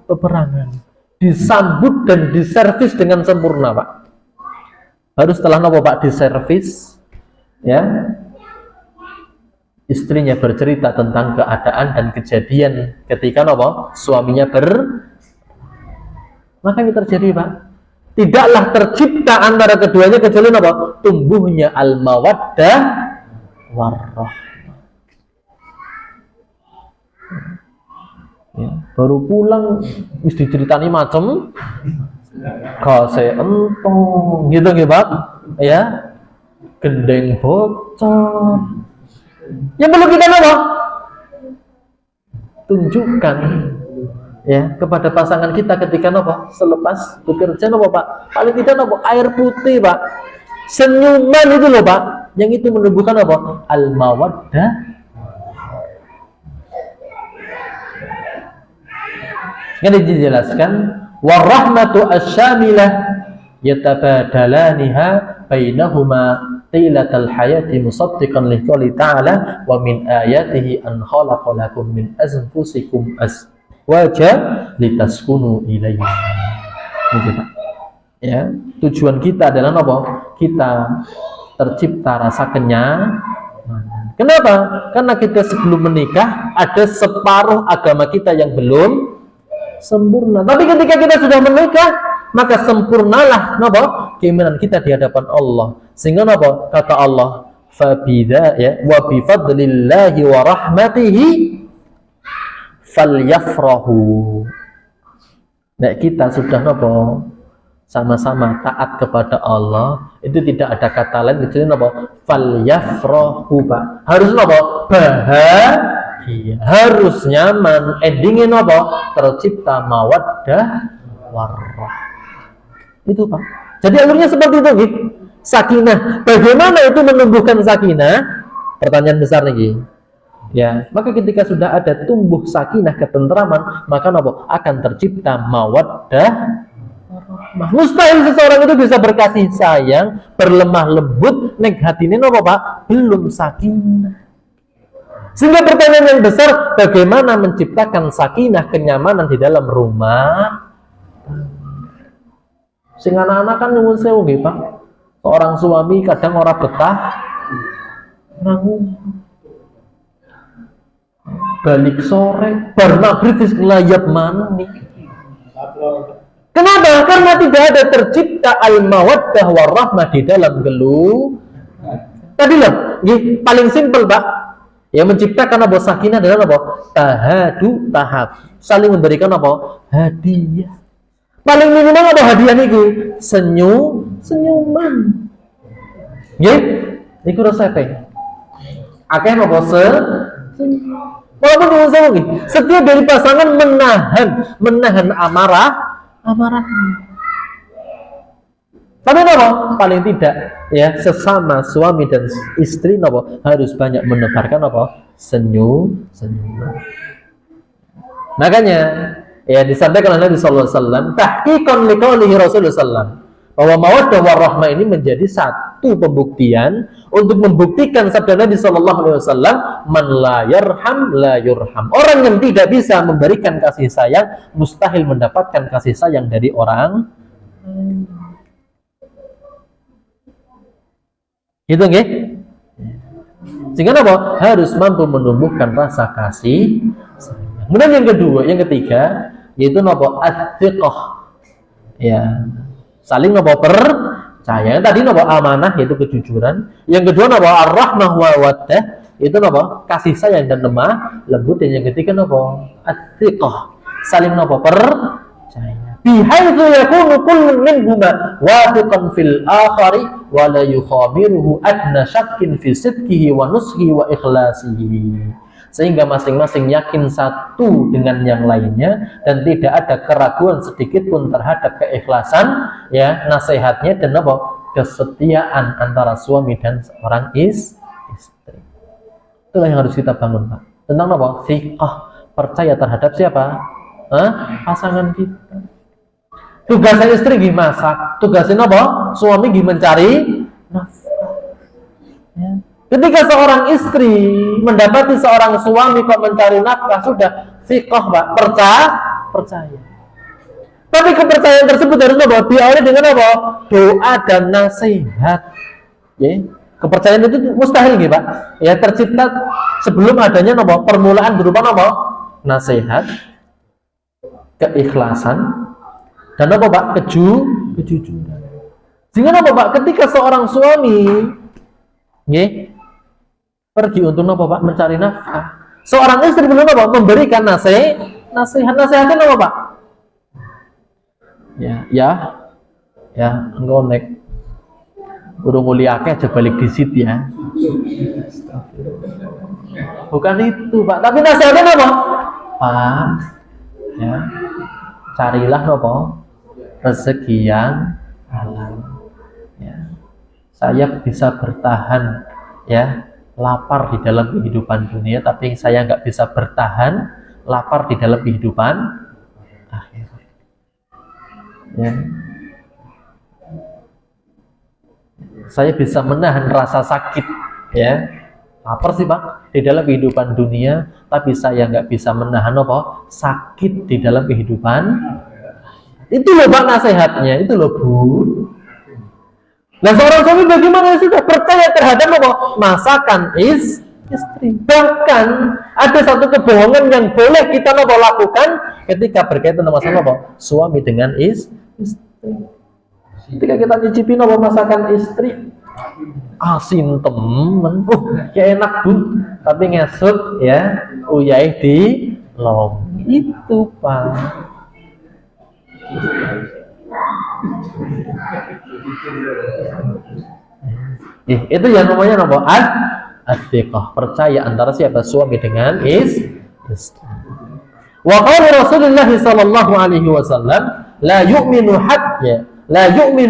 peperangan, disambut dan diservis dengan sempurna, Pak. Baru setelah Pak diservis, ya, istrinya bercerita tentang keadaan dan kejadian ketika suaminya maka ini terjadi, Pak. Tidaklah tercipta antara keduanya kecuali tumbuhnya al-mawaddah warahmah. Ya, baru pulang wis diceritani macem kase entong gitu nggih, Pak. Ya. Gendeng bocor. Yang perlu kita tunjukkan ya kepada pasangan kita ketika selepas bekerja Pak. Paling tidak air putih, Pak. Senyuman itu Pak, yang itu menumbuhkan al-mawaddah. Yang dijelaskan warahmatu asyamilah yatabadalaniha bainahuma tilatal hayati musaddiqan liqouli ta'ala wa min ayatihi an khalaqa lakum min anfusikum azwaja litaskunu ilaiha. Ya, tujuan kita adalah kita tercipta rasa kenyang. Kenapa? Karena kita sebelum menikah ada separuh agama kita yang belum sempurna. Tapi ketika kita sudah menikah, maka sempurnalah keimanan kita di hadapan Allah. Sehingga kata Allah, fabida ya wa bi fadlillahi wa rahmatihi falyafrahu. Nah, kita sudah sama-sama taat kepada Allah, itu tidak ada kata lain kecuali falyafrahu, Pak. Harus bahagia, harus nyaman. Endingnya tercipta mawaddah warahmah. Itu, Pak. Jadi alurnya seperti itu, gitu. Sakinah. Bagaimana itu menumbuhkan sakinah? Pertanyaan besar nih. Ya, maka ketika sudah ada tumbuh sakinah, ketentraman, maka akan tercipta mawaddah warahmah. Mustahil seseorang itu bisa berkasih sayang, berlemah lembut, nek hatine Pak? Belum sakinah. Sehingga pertanyaan yang besar, bagaimana menciptakan sakinah, kenyamanan di dalam rumah? Sing anak-anak kan nyuwun sewu nggih, Pak. Seorang suami kadang ora betah nanggung. Balik sore, bar maghrib wis ngelayap mani. Kenapa? Karena tidak ada tercipta al-mawaddah warahmah di dalam gelu. Tadi nggih, paling simpel, Pak. Yang menciptakan sakinah adalah tahadu tahab. Saling memberikan hadiah. Paling minimal hadiah niku senyuman. Nggih, niku resepnya. Akeh walaupun setiap dari pasangan menahan amarah. Tapi paling tidak ya sesama suami dan istri harus banyak menebarkan senyuman. Makanya ya disampaikan oleh Nabi sallallahu alaihi wasallam tahqiqan liqaulihi Rasulullah sallallahu bahwa mawaddah warahmah ini menjadi satu pembuktian untuk membuktikan sabda Nabi sallallahu alaihi wasallam, man la yarham la yurham. Orang yang tidak bisa memberikan kasih sayang mustahil mendapatkan kasih sayang dari orang. Gitu nggih? Sehingga apa? Harus mampu menumbuhkan rasa kasih. Kemudian yang ketiga yaitu apa? At-thiqah. Ya. Saling apa? Percaya. Yang tadi apa? Amanah yaitu kejujuran. Yang kedua apa? Ar-rahmah wa waddah itu apa? Kasih sayang dan lemah lembut. Dan yang ketiga apa? At-thiqah. Saling apa? Percaya. Bihaitsu yakunu kullun minhuma wathiqan fil akhari wa la yukhamiruhu adna syakkin fi sidqihi wa nushihi wa ikhlasihi. Sehingga masing-masing yakin satu dengan yang lainnya dan tidak ada keraguan sedikit pun terhadap keikhlasan ya nasihatnya dan apa kesetiaan antara suami dan seorang istri. Itulah yang harus kita bangun, Pak. Tentang apa? Thiqah, percaya terhadap siapa? Pasangan kita. Tugasnya istri gimana masak, tugasnya apa? Suami gimana mencari nafkah. Ya. Ketika seorang istri mendapati seorang suami kok mencari nafkah, sudah thiqah, Pak, percaya. Tapi kepercayaan tersebut harus apa? Diawali dengan apa? Doa dan nasihat. Ya. Kepercayaan itu mustahil, gitu, Pak. Ya, tercipta sebelum adanya apa? Permulaan berupa apa? Nasihat, keikhlasan, dan apa, Pak? Kejujuran. Sehingga apa, Pak? Ketika seorang suami pergi untuk apa, Pak? Mencari nafkah. Seorang istri belum apa? Memberikan nasihatnya apa, Pak? Ya, engkau nek urung muliake aja balik di situ ya. Bukan itu, Pak. Tapi nasihatnya apa? Pak, ya, carilah apa? Rezeki yang halal. Ya. Saya bisa bertahan ya lapar di dalam kehidupan dunia, tapi saya nggak bisa bertahan lapar di dalam kehidupan akhirat. Ya. Saya bisa menahan rasa sakit, ya lapar sih, Pak, di dalam kehidupan dunia, tapi saya nggak bisa menahan apa sakit di dalam kehidupan. Itu loh, Pak, nasihatnya, itu loh, Bu. Nah, seorang suami bagaimana sudah percaya terhadap apa? Masakan istri. Bahkan ada satu kebohongan yang boleh kita lakukan ketika berkaitan dengan masalah apa? Suami dengan istri. Ketika kita nyicipin apa masakan istri, asin temen, ya enak, Bu, tapi ngesut ya, uyai di long. Itu, Pak. Itu yang namanya apa? At-thiqah, percaya antara siapa? Suami dengan istri. Wa qala Rasulullah sallallahu alaihi wasallam, la yu'minu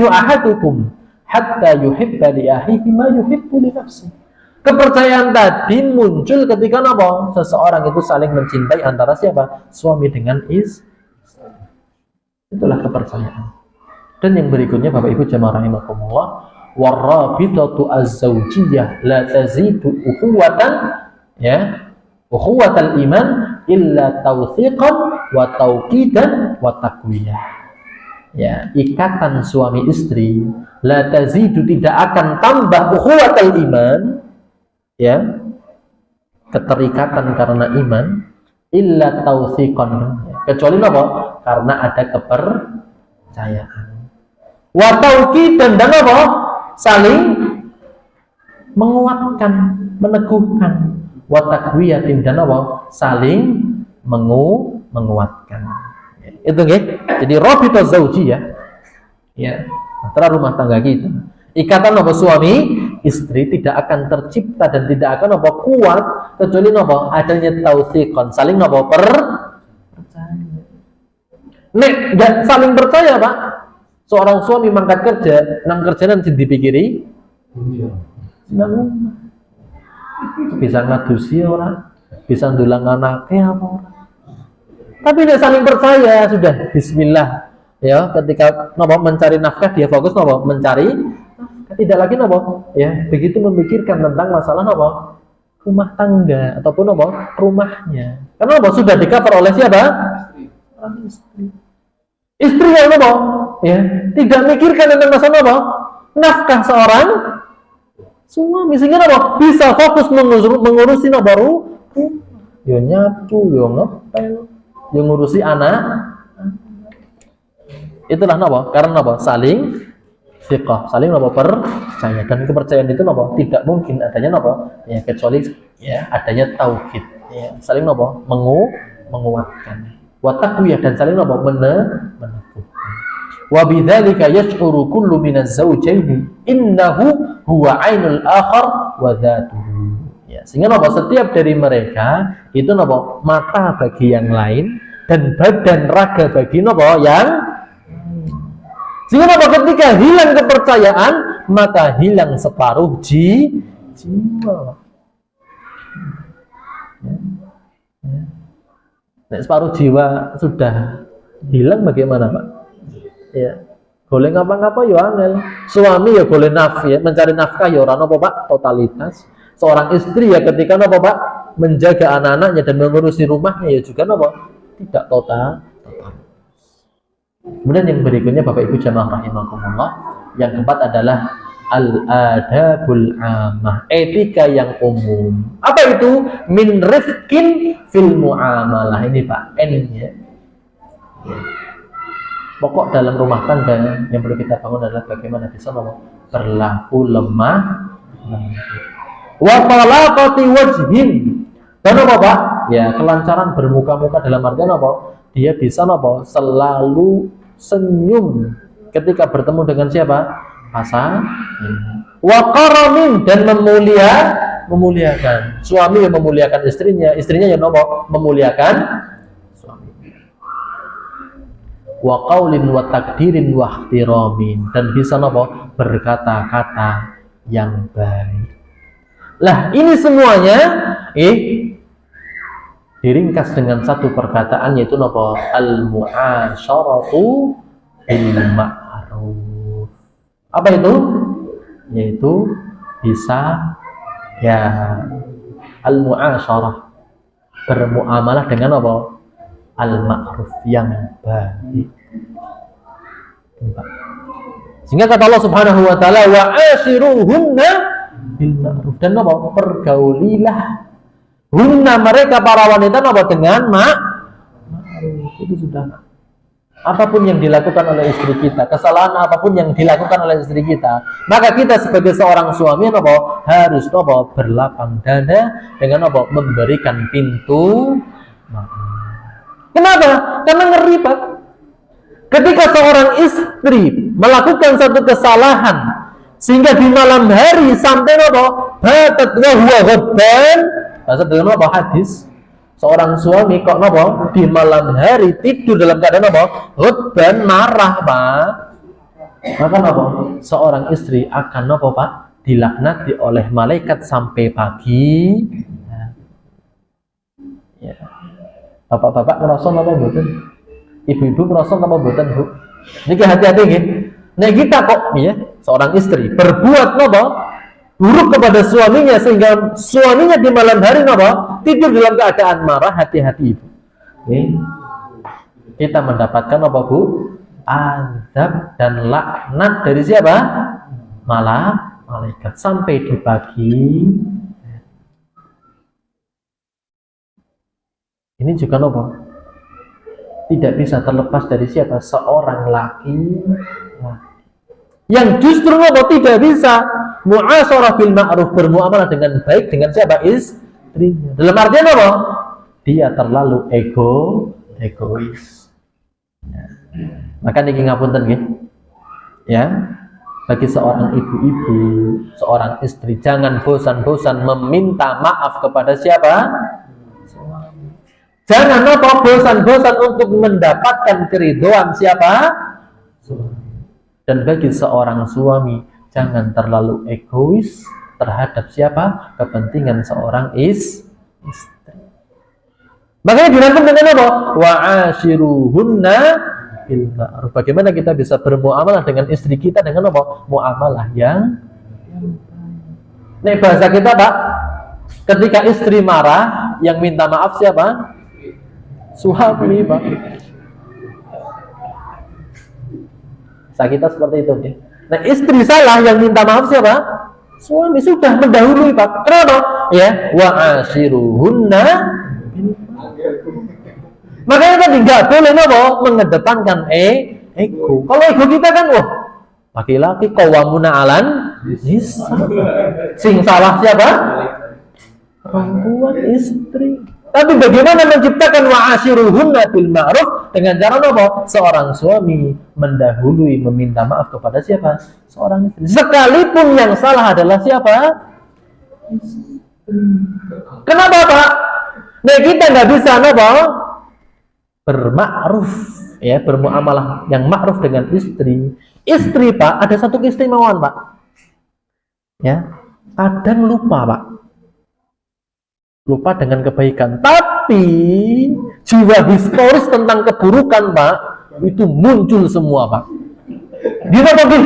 ahadukum hatta yuhibba li akhihi ma yuhibbu li nafsihi. Kepercayaan tadi muncul ketika apa? Seseorang itu saling mencintai antara siapa? Suami dengan istri. Itulah kepercayaan. Dan yang berikutnya, Bapak Ibu jamaah rahimakumullah, warabitatu az-zawjiyah la tazidu ukhuwatan ya ukhuwatal iman illa tawthiqan wa tawqidan wa taqwiyah. Ya, ikatan suami istri la tazidu tidak akan tambah ukhuwatal iman, ya, keterikatan karena iman, illa tawthiqan, kecuali apa? Karena ada kepercayaan. Wa tauqidan, dan apa? Saling menguatkan, meneguhkan. Wa taqwiyatin, dan apa? Saling menguatkan. Itu nggih. Jadi rabitah zaujiyah ya, antara rumah tangga kita. Ikatan apa suami istri tidak akan tercipta dan tidak akan apa kuat kecuali apa? Adanya tautsiqan, saling apa? Percaya. Nek nggak saling percaya, Pak, seorang suami mangkat kerja, nang kerjaan sing dipikiri nang bisa ngadusi orang, bisa ndulang anaknya apa orang. Tapi nek saling percaya, sudah bismillah ya, ketika nopo mencari nafkah dia fokus nopo mencari, tidak lagi nopo ya begitu memikirkan tentang masalah nopo rumah tangga ataupun nopo rumahnya, karena nopo sudah di-cover oleh siapa? Istri. Istri yang nopo ya tidak mikirkan tentang masalah nopo nafkah Suami sehingga apa? Bisa fokus mengurusi apa? Yo nyapu, yo ngepel, yo ngurusi anak. Itulah apa? Karena apa? Saling thiqah, saling apa? Percaya. Dan kepercayaan itu apa? Tidak mungkin adanya apa? Ya kecuali ya adanya tauhid. Ya, saling apa? Menguatkan. Wa taqwiyah dan saling apa? Meneguhkan. Wa bidzalika yash'uru kullu minaz zawjaini innahu huwa 'ainul akhar wa dzatuhu. Ya, sehingga apa? Setiap dari mereka itu apa? Mata bagi yang lain dan badan raga bagi apa? Yang sehingga apa? Ketika hilang kepercayaan, maka hilang separuh jiwa. Nah, separuh jiwa sudah hilang bagaimana, Pak? Ya, boleh ngapa-ngapa ya angel. Suami ya boleh mencari nafkah ya orang apa Pak? Totalitas. Seorang istri ya ketika apa Pak? Menjaga anak-anaknya dan mengurusi rumahnya ya juga apa? Tidak total. Kemudian yang berikutnya Bapak Ibu jamaah rahimakumullah, yang keempat adalah al-adabul amah, etika yang umum. Apa itu? Min rifqin fil muamalah. Ini Pak, N-nya. Pokok dalam rumah tangga yang perlu kita bangun adalah bagaimana bisa berlaku lemah wa talaqati wajhin. Dan apa Pak? Ya, kelancaran bermuka-muka dalam artian apa? Dia bisa apa? Selalu senyum ketika bertemu dengan siapa? Pasangan. Wa karamin dan memuliakan. Suami yang memuliakan istrinya, istrinya yang memuliakan suami. Wa qaulin wa takdirin wa ihtiramin dan bisa berkata-kata yang baik. Lah, ini semuanya diringkas dengan satu perkataan yaitu al-mu'asyaratu bil ma'ruf. Apa itu? Yaitu bisa ya al-mu'asyarah, bermuamalah dengan al-ma'ruf yang baik. Sehingga kata Allah Subhanahu wa taala wa ashiruhunna bil ma'ruf, dan pergaulilah hunna mereka para wanita dengan ma'ruf. Itu sudah apapun yang dilakukan oleh istri kita, kesalahan apapun yang dilakukan oleh istri kita, maka kita sebagai seorang suami harus berlapang dada dengan memberikan pintu maaf. Kenapa? Karena ngeri Pak. Ketika seorang istri melakukan satu kesalahan sehingga di malam hari sampai batat wa huwa ghadban, bahasa dengan hadis, seorang suami kok di malam hari tidur dalam keadaan ghadban, marah Pak, maka seorang istri akan Pak? Dilaknati oleh malaikat sampai pagi. Ya. Bapak-bapak ngerasa apa mboten? Ibu-ibu ngerasa apa mboten, Bu? Niki hati-hati nggih. Nek kita kok seorang istri berbuat buruk kepada suaminya sehingga suaminya di malam hari tidur dalam keadaan marah, hati-hati Ibu. Kita mendapatkan Bu? Azab dan laknat dari siapa? Malaikat sampai di pagi. Ini juga tidak bisa terlepas dari siapa? Seorang laki yang justru tidak bisa mu'asyarah bil ma'ruf, bermuamalah dengan baik dengan siapa? Istrinya. Dalam artian dia terlalu egois. Ya. Maka niki ngapunten nggih. Ya. Bagi seorang ibu-ibu, seorang istri, jangan bosan-bosan meminta maaf kepada siapa? Jangan bosan-bosan untuk mendapatkan keridhaan siapa? Dan bagi seorang suami, jangan terlalu egois terhadap siapa? Kepentingan seorang istri. Makanya dirangkum dengan wa ashiruhunna bil ma'ruf. Bagaimana kita bisa bermuamalah dengan istri kita dengan muamalah yang baik. Bahasa kita Pak, ketika istri marah, yang minta maaf siapa? Suami Pak. Kita seperti itu. Nah, istri salah yang minta maaf siapa? suami sudah mendahului Pak. Kenapa? Ya, wa ashiruhunna. Makanya tadi nggak boleh nopo mengedepankan ego. Kalau ego kita kan, wah laki-laki qawwamuna 'alan nisa. Sing salah siapa? Perempuan, istri. Tapi bagaimana menciptakan wa'ashiruhunna bil ma'ruf dengan cara apa? Seorang suami mendahului meminta maaf kepada siapa? Seorang istri. Sekalipun yang salah adalah siapa? Kenapa Pak? Nah kita nggak bisa apa? Bermakruf, ya bermuamalah yang makruf dengan istri. Istri Pak ada satu keistimewaan Pak. Ya kadang lupa Pak. Lupa dengan kebaikan, tapi jiwa historis tentang keburukan Pak itu muncul semua Pak. Gimana Bu?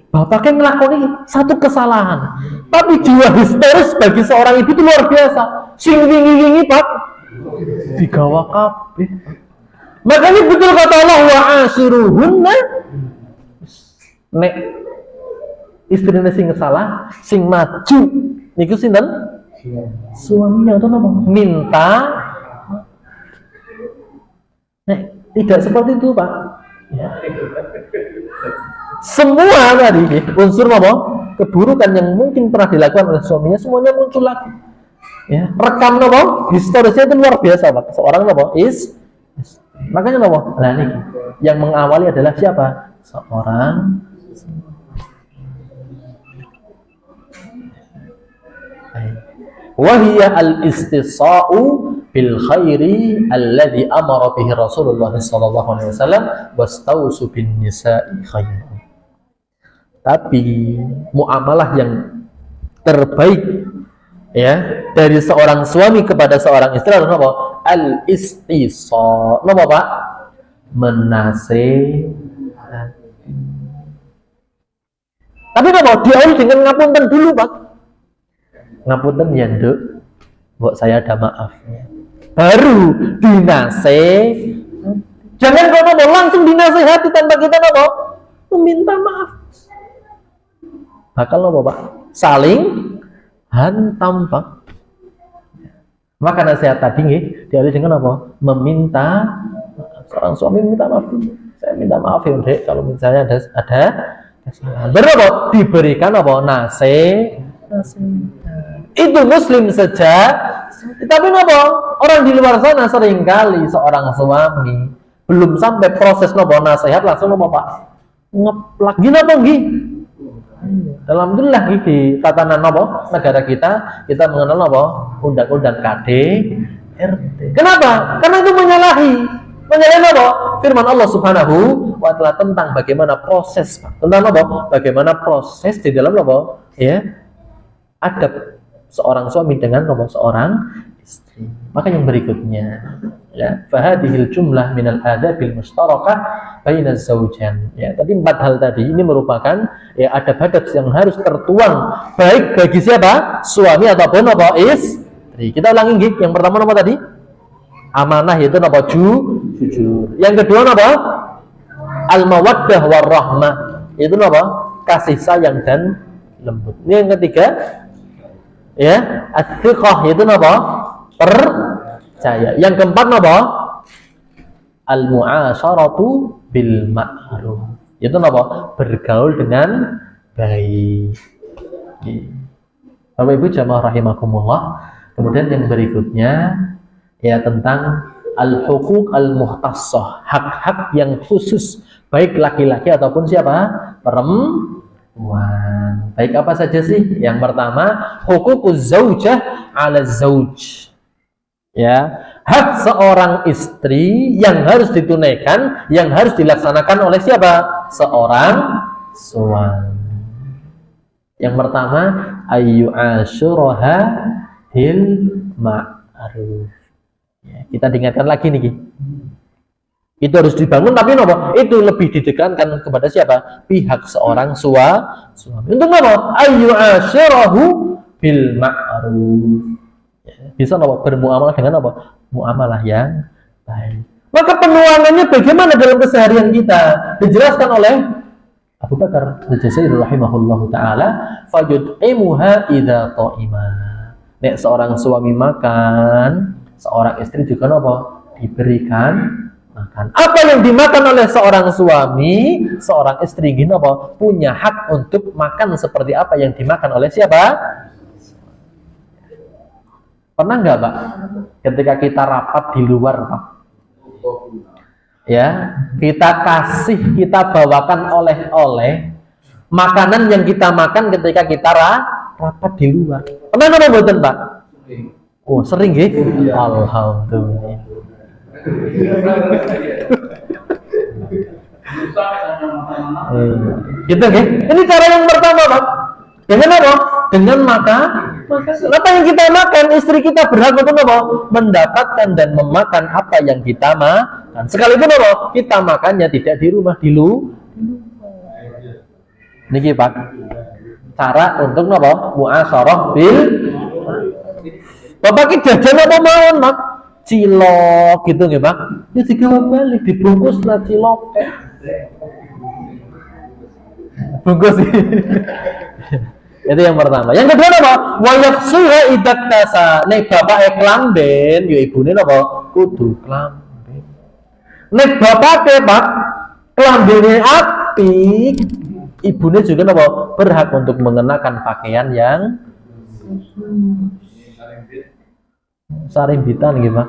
Bapaknya ngelakoni satu kesalahan, tapi jiwa historis bagi seorang ibu itu luar biasa. Sing wingi Pak digawa kabeh. Makanya betul kata Allah wa ashiruhunna. Nek istrine sing salah, sing maju niku sinten? Suaminya itu apa? Minta. Nah, tidak seperti itu, Pak. Ya. Semua tadi unsur apa? Keburukan yang mungkin pernah dilakukan oleh suaminya semuanya muncul lagi. Ya, rekam apa? Historisnya itu luar biasa, Pak. Seorang apa? Makanya apa? Nah, ini yang mengawali adalah siapa? Seorang wahiyya al-istisa'u bil khairi alladhi amara bihi Rasulullah sallallahu alaihi wasallam wastausu bin nisa'i khairan. Tapi muamalah yang terbaik ya dari seorang suami kepada seorang istri adalah apa? Al-istisa'. Napa Pak? Menasehati. Tapi apa? Diawali dengan ngapunten dulu Pak. Ngapunten ya Nduk, mbok saya ada maafnya. Baru dinasehati. Jangan kalau langsung dinasehati tanpa kita apa? Meminta maaf. Bakal apa Pak? Saling hantam Pak. Maka nasihat tadi nggih diawali dengan apa? Meminta maaf. Seorang suami minta maaf dulu. Saya minta maaf ya Dek kalau misalnya ada kesalahan. Berapa? Diberikan apa? Nasihat. Itu muslim saja. Tapi apa? Orang di luar sana seringkali seorang suami belum sampai proses nopo nasihat langsung nopo Pak ngeplak gini apa nggih? Alhamdulillah di tatanan nopo negara kita mengenal nopo undang-undang KDRT. Kenapa? Karena itu menyalahi nopo firman Allah Subhanahu wa taala tentang bagaimana proses tentang nopo bagaimana proses di dalam nopo ya adab seorang suami dengan nomor seorang istri. Maka yang berikutnya ya fahadihil jumlah minal adabil mustarakah baina zaujan. Ya, tadi 4 hal tadi ini merupakan ya adab-adab yang harus tertuang baik bagi siapa? Suami ataupun apa? Istri. Kita ulangi nggih. Yang pertama apa tadi? Amanah yaitu apa? Jujur. Yang kedua apa? Al-mawaddah warahmah. Itu apa? Kasih sayang dan lembut. Ini yang ketiga ya, at-thiqah itu apa? Percaya. Yang keempat apa? Al-mu'asyaratu bil ma'ruf. Itu apa? Bergaul dengan baik. Bapak Ibu jamaah rahimakumullah. Kemudian yang berikutnya ya tentang al-huquq al-mukhtassah, hak-hak yang khusus baik laki-laki ataupun siapa? Perempuan. Baik apa saja sih? Yang pertama, huququz zaujah 'ala zauj. Ya, hak seorang istri yang harus ditunaikan, yang harus dilaksanakan oleh siapa? Seorang suami. Yang pertama, ayyu asyuraha bil ma'ruf. Ya, kita diingatkan lagi nih. Itu harus dibangun, tapi nopo itu lebih ditekankan kepada siapa? Pihak seorang suami. Untuk apa? Ayyu asyirahu bil ma'ruf. Ya, bisa nopo bermuamalah dengan apa? Muamalah yang baik. Maka penuangannya bagaimana dalam keseharian kita? Dijelaskan oleh Abu Bakar Al-Jazairi rahimahullahu taala, fayud'imuha idza ta'ima. Nek seorang suami makan, seorang istri juga apa? Diberikan makan. Apa yang dimakan oleh seorang suami, seorang istri gini apa? Punya hak untuk makan seperti apa yang dimakan oleh siapa? Pernah nggak, Pak? Ketika kita rapat di luar, Pak, ya, kita kasih, kita bawakan oleh-oleh makanan yang kita makan ketika kita rapat di luar. Pernah nggak buatan, Pak? Oh, sering ya? Alhamdulillah. Gitu ya? Ini cara yang pertama, Pak. Dengan apa? Dengan makan. Apa yang kita makan, istri kita berhak untuk apa? Mendapatkan dan memakan apa yang kita makan. Sekalipun apa? Kita makannya tidak di rumah, di luar. Niki, Pak, cara untuk apa? Mu'asyarah bil. Bapak kita jajan apa mawon, Pak? Cilok gitu nggih, Pak. Ya digawa balik, dibungkus lah cilok. Bungkus. Itu yang pertama. Yang kedua apa? Wa yaksuha idat tasa. Nek bapak klamben, ya ibune apa? Kudu klamben. Nek bapak Pak klambene apik, ibune juga apa? Berhak untuk mengenakan pakaian yang sarimbitan gitu, Pak.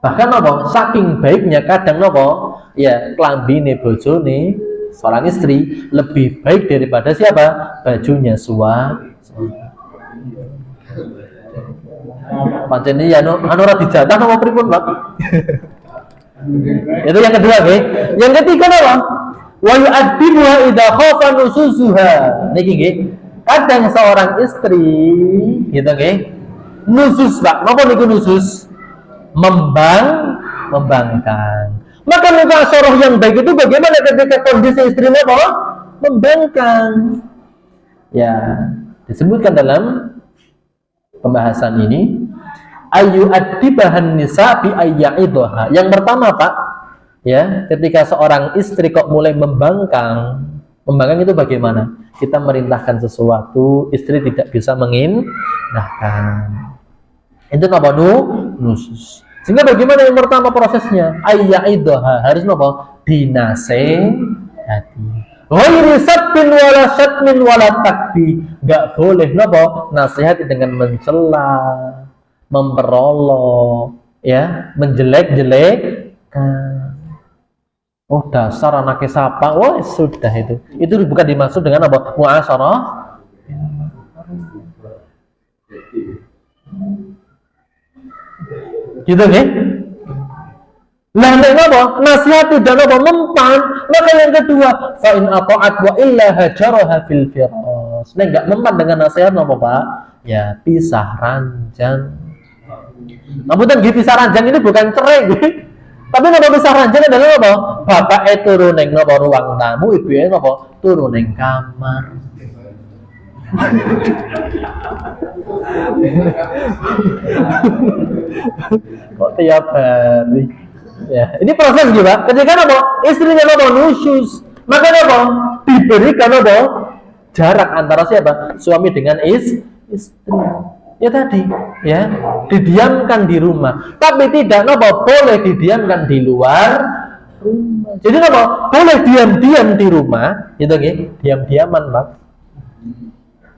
Bahkan apa? Saking baiknya kadang apa? Ya klambine bojone seorang istri lebih baik daripada siapa? Bajunya suami. Pancen ya ora dijatah apa pripun, Pak? Itu yang kedua, nggih. Yang ketiga apa? Wa yu'addibuha idza khafa nusuzuha. Niki nggih. Kadang seorang istri gitu nggih. Nusus, Pak. Napa niku nusus? Membangkang. Maka mukasyarah yang baik itu bagaimana ketika kondisi istrinya apa? Membangkang. Ya, disebutkan dalam pembahasan ini ayu addibahan nisa bi ayyaidha. Yang pertama, Pak, ya, ketika seorang istri kok mulai membangkang. Membangkang itu bagaimana? Kita merintahkan sesuatu, istri tidak bisa mengindahkan. Itu apa? Nusus. Sehingga bagaimana yang pertama prosesnya? Ayyaidha, harus apa? Dinasehati. Ghairi sabbin wala syatmin wala takbi. Enggak boleh apa? Nasihati dengan mencela, memperolok, ya, menjelek-jelekkan. Oh, dasar anaknya sapa. Oh, sudah itu. Itu bukan dimaksud dengan apa? Mu'asyarah. Gitu nih. Lah nek napa? Nasihati dan apa mempan. Maka yang kedua, fa in ata'at wa illa hajaraha fil firas. Nek enggak mempan dengan nasihat napa, Pak? Ya pisah ranjang. Namun nggih pisah ranjang ini bukan cerai nggih. Tapi napa pisah ranjang adalah apa? Bapak turu ning napa ruang tamu, ibuke napa? Turu ning kamar. Kok tiap hari? Ya, ini proses juga. Ketika apa? Istrinya apa? Nusyus. Maka apa? Diberikan apa? Jarak antara siapa? Suami dengan istri. Ya tadi, ya, didiamkan di rumah. Tapi tidak apa? Boleh didiamkan di luar rumah. Jadi apa? Boleh diam-diam di rumah, gitu nggih. Diam-diaman, Pak.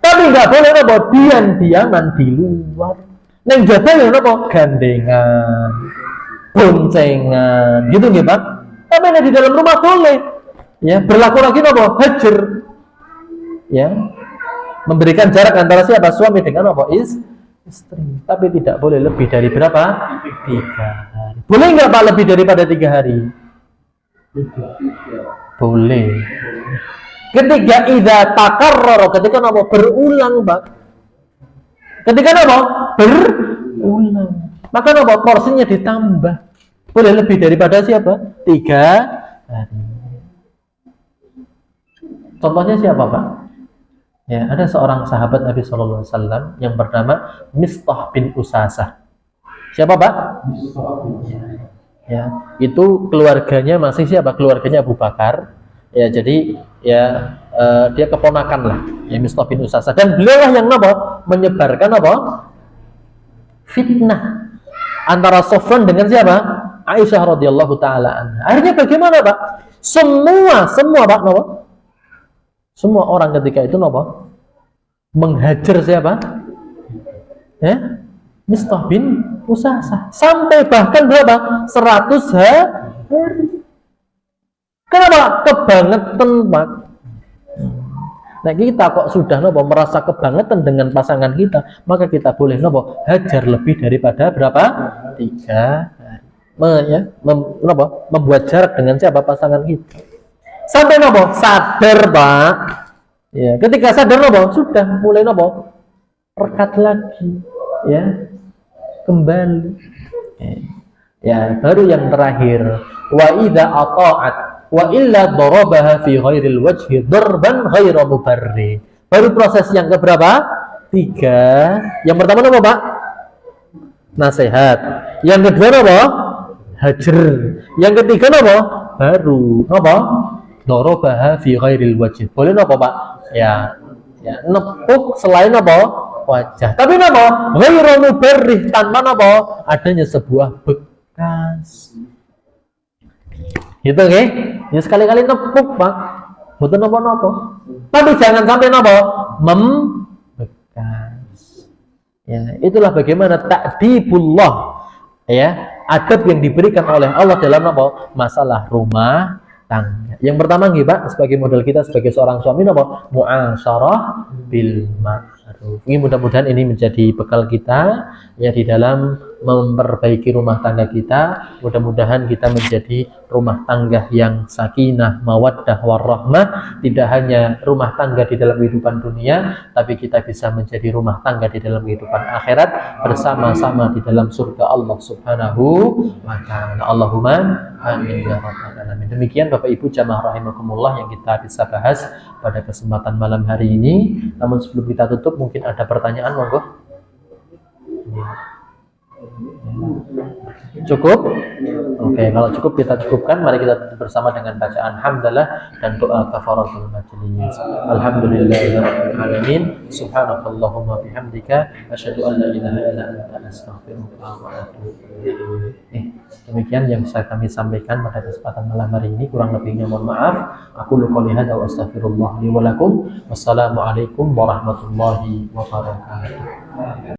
Tapi nggak boleh apa? Diam-diaman di luar. Neng jabal ya apa? Gandengan, boncengan, gitu nggih, Pak. Tapi di dalam rumah boleh. Ya, berlaku lagi apa? Hajar. Ya. Memberikan jarak antara siapa? Suami dengan apa? Istri. Tapi tidak boleh lebih dari berapa? 3 hari. Boleh nggak, Pak, lebih daripada 3 hari? Boleh. Ketika idza takarrar, ketika apa? Berulang, Pak. Ketika apa? Berulang. Maka apa? Porsinya ditambah. Boleh lebih daripada siapa? 3 hari. Contohnya siapa, Pak? Ya, ada seorang sahabat Nabi Shallallahu Alaihi Wasallam yang bernama Mistah bin Usasah. Siapa, Pak? Ya, itu keluarganya masih siapa? Keluarganya Abu Bakar. Ya, jadi ya dia keponakan lah, ya Mistah bin Usasah. Dan beliau lah yang apa? Menyebarkan apa? Fitnah antara Sofwan dengan siapa? Aisyah radhiyallahu taala anha. Akhirnya bagaimana, Pak? Semua Pak, napa? Semua orang ketika itu napa? Menghajar siapa? Ya? Mistah bin Usasah. Sampai bahkan berapa? 100 hari. Kenapa? Kebangetan, Pak. Nah, kita kok sudah nopo merasa kebangetan dengan pasangan kita, maka kita boleh nopo hajar lebih daripada berapa? 3 hari. Membuat jarak dengan siapa pasangan kita. Sampai nopo sadar, Pak. Ya, ketika sadar nopo sudah mulai nopo rekat lagi, ya, kembali. Ya, baru yang terakhir, wa idza ata'at wa illa darabaha fi ghairil wajhi darban ghaira mubarri. Baru proses yang keberapa? 3. Yang pertama apa, Pak? Nasihat. Yang kedua apa? Hajar. Yang ketiga apa? Baru apa? Darabaha fi ghairil wajhi. Boleh apa, Pak? Ya, nepuk selain apa? Wajah. Tapi apa? Ghaira mubarri, tanpa apa? Adanya sebuah bekas. Gitu, oke? Ya sekali-kali nepuk, Pak. Betul nopo-nopo. Tapi jangan sampai nopo membekas. Ya, itulah bagaimana ta'dibullah. Ya, adab yang diberikan oleh Allah dalam nopo masalah rumah tangga. Yang pertama nggih, Pak, sebagai modal kita sebagai seorang suami nopo mu'asyarah bil ma'ruf. Ini mudah-mudahan ini menjadi bekal kita ya di dalam memperbaiki rumah tangga kita. Mudah-mudahan kita menjadi rumah tangga yang sakinah, mawaddah, warahmah. Tidak hanya rumah tangga di dalam kehidupan dunia, tapi kita bisa menjadi rumah tangga di dalam kehidupan akhirat bersama-sama di dalam surga Allah Subhanahu wa ta'ala. Allahumma amin ya rabbal alamin. Demikian Bapak Ibu jamaah rahimakumullah yang kita bisa bahas pada kesempatan malam hari ini. Namun sebelum kita tutup, mungkin ada pertanyaan, monggo. Cukup? Oke, kalau cukup kita cukupkan. Mari kita tutup bersama dengan bacaan hamdalah dan doa kafaratul majlis. Alhamdulillahirabbil alamin. Subhanakallahumma bihamdika asyhadu an la ilaha illa anta astaghfiruka wa atubu ilaik. Demikian yang bisa kami sampaikan pada kesempatan malam hari ini. Kurang lebihnya mohon maaf. Aku qouli hadza wa astaghfirullah li wa lakum. Wassalamualaikum warahmatullahi wabarakatuh.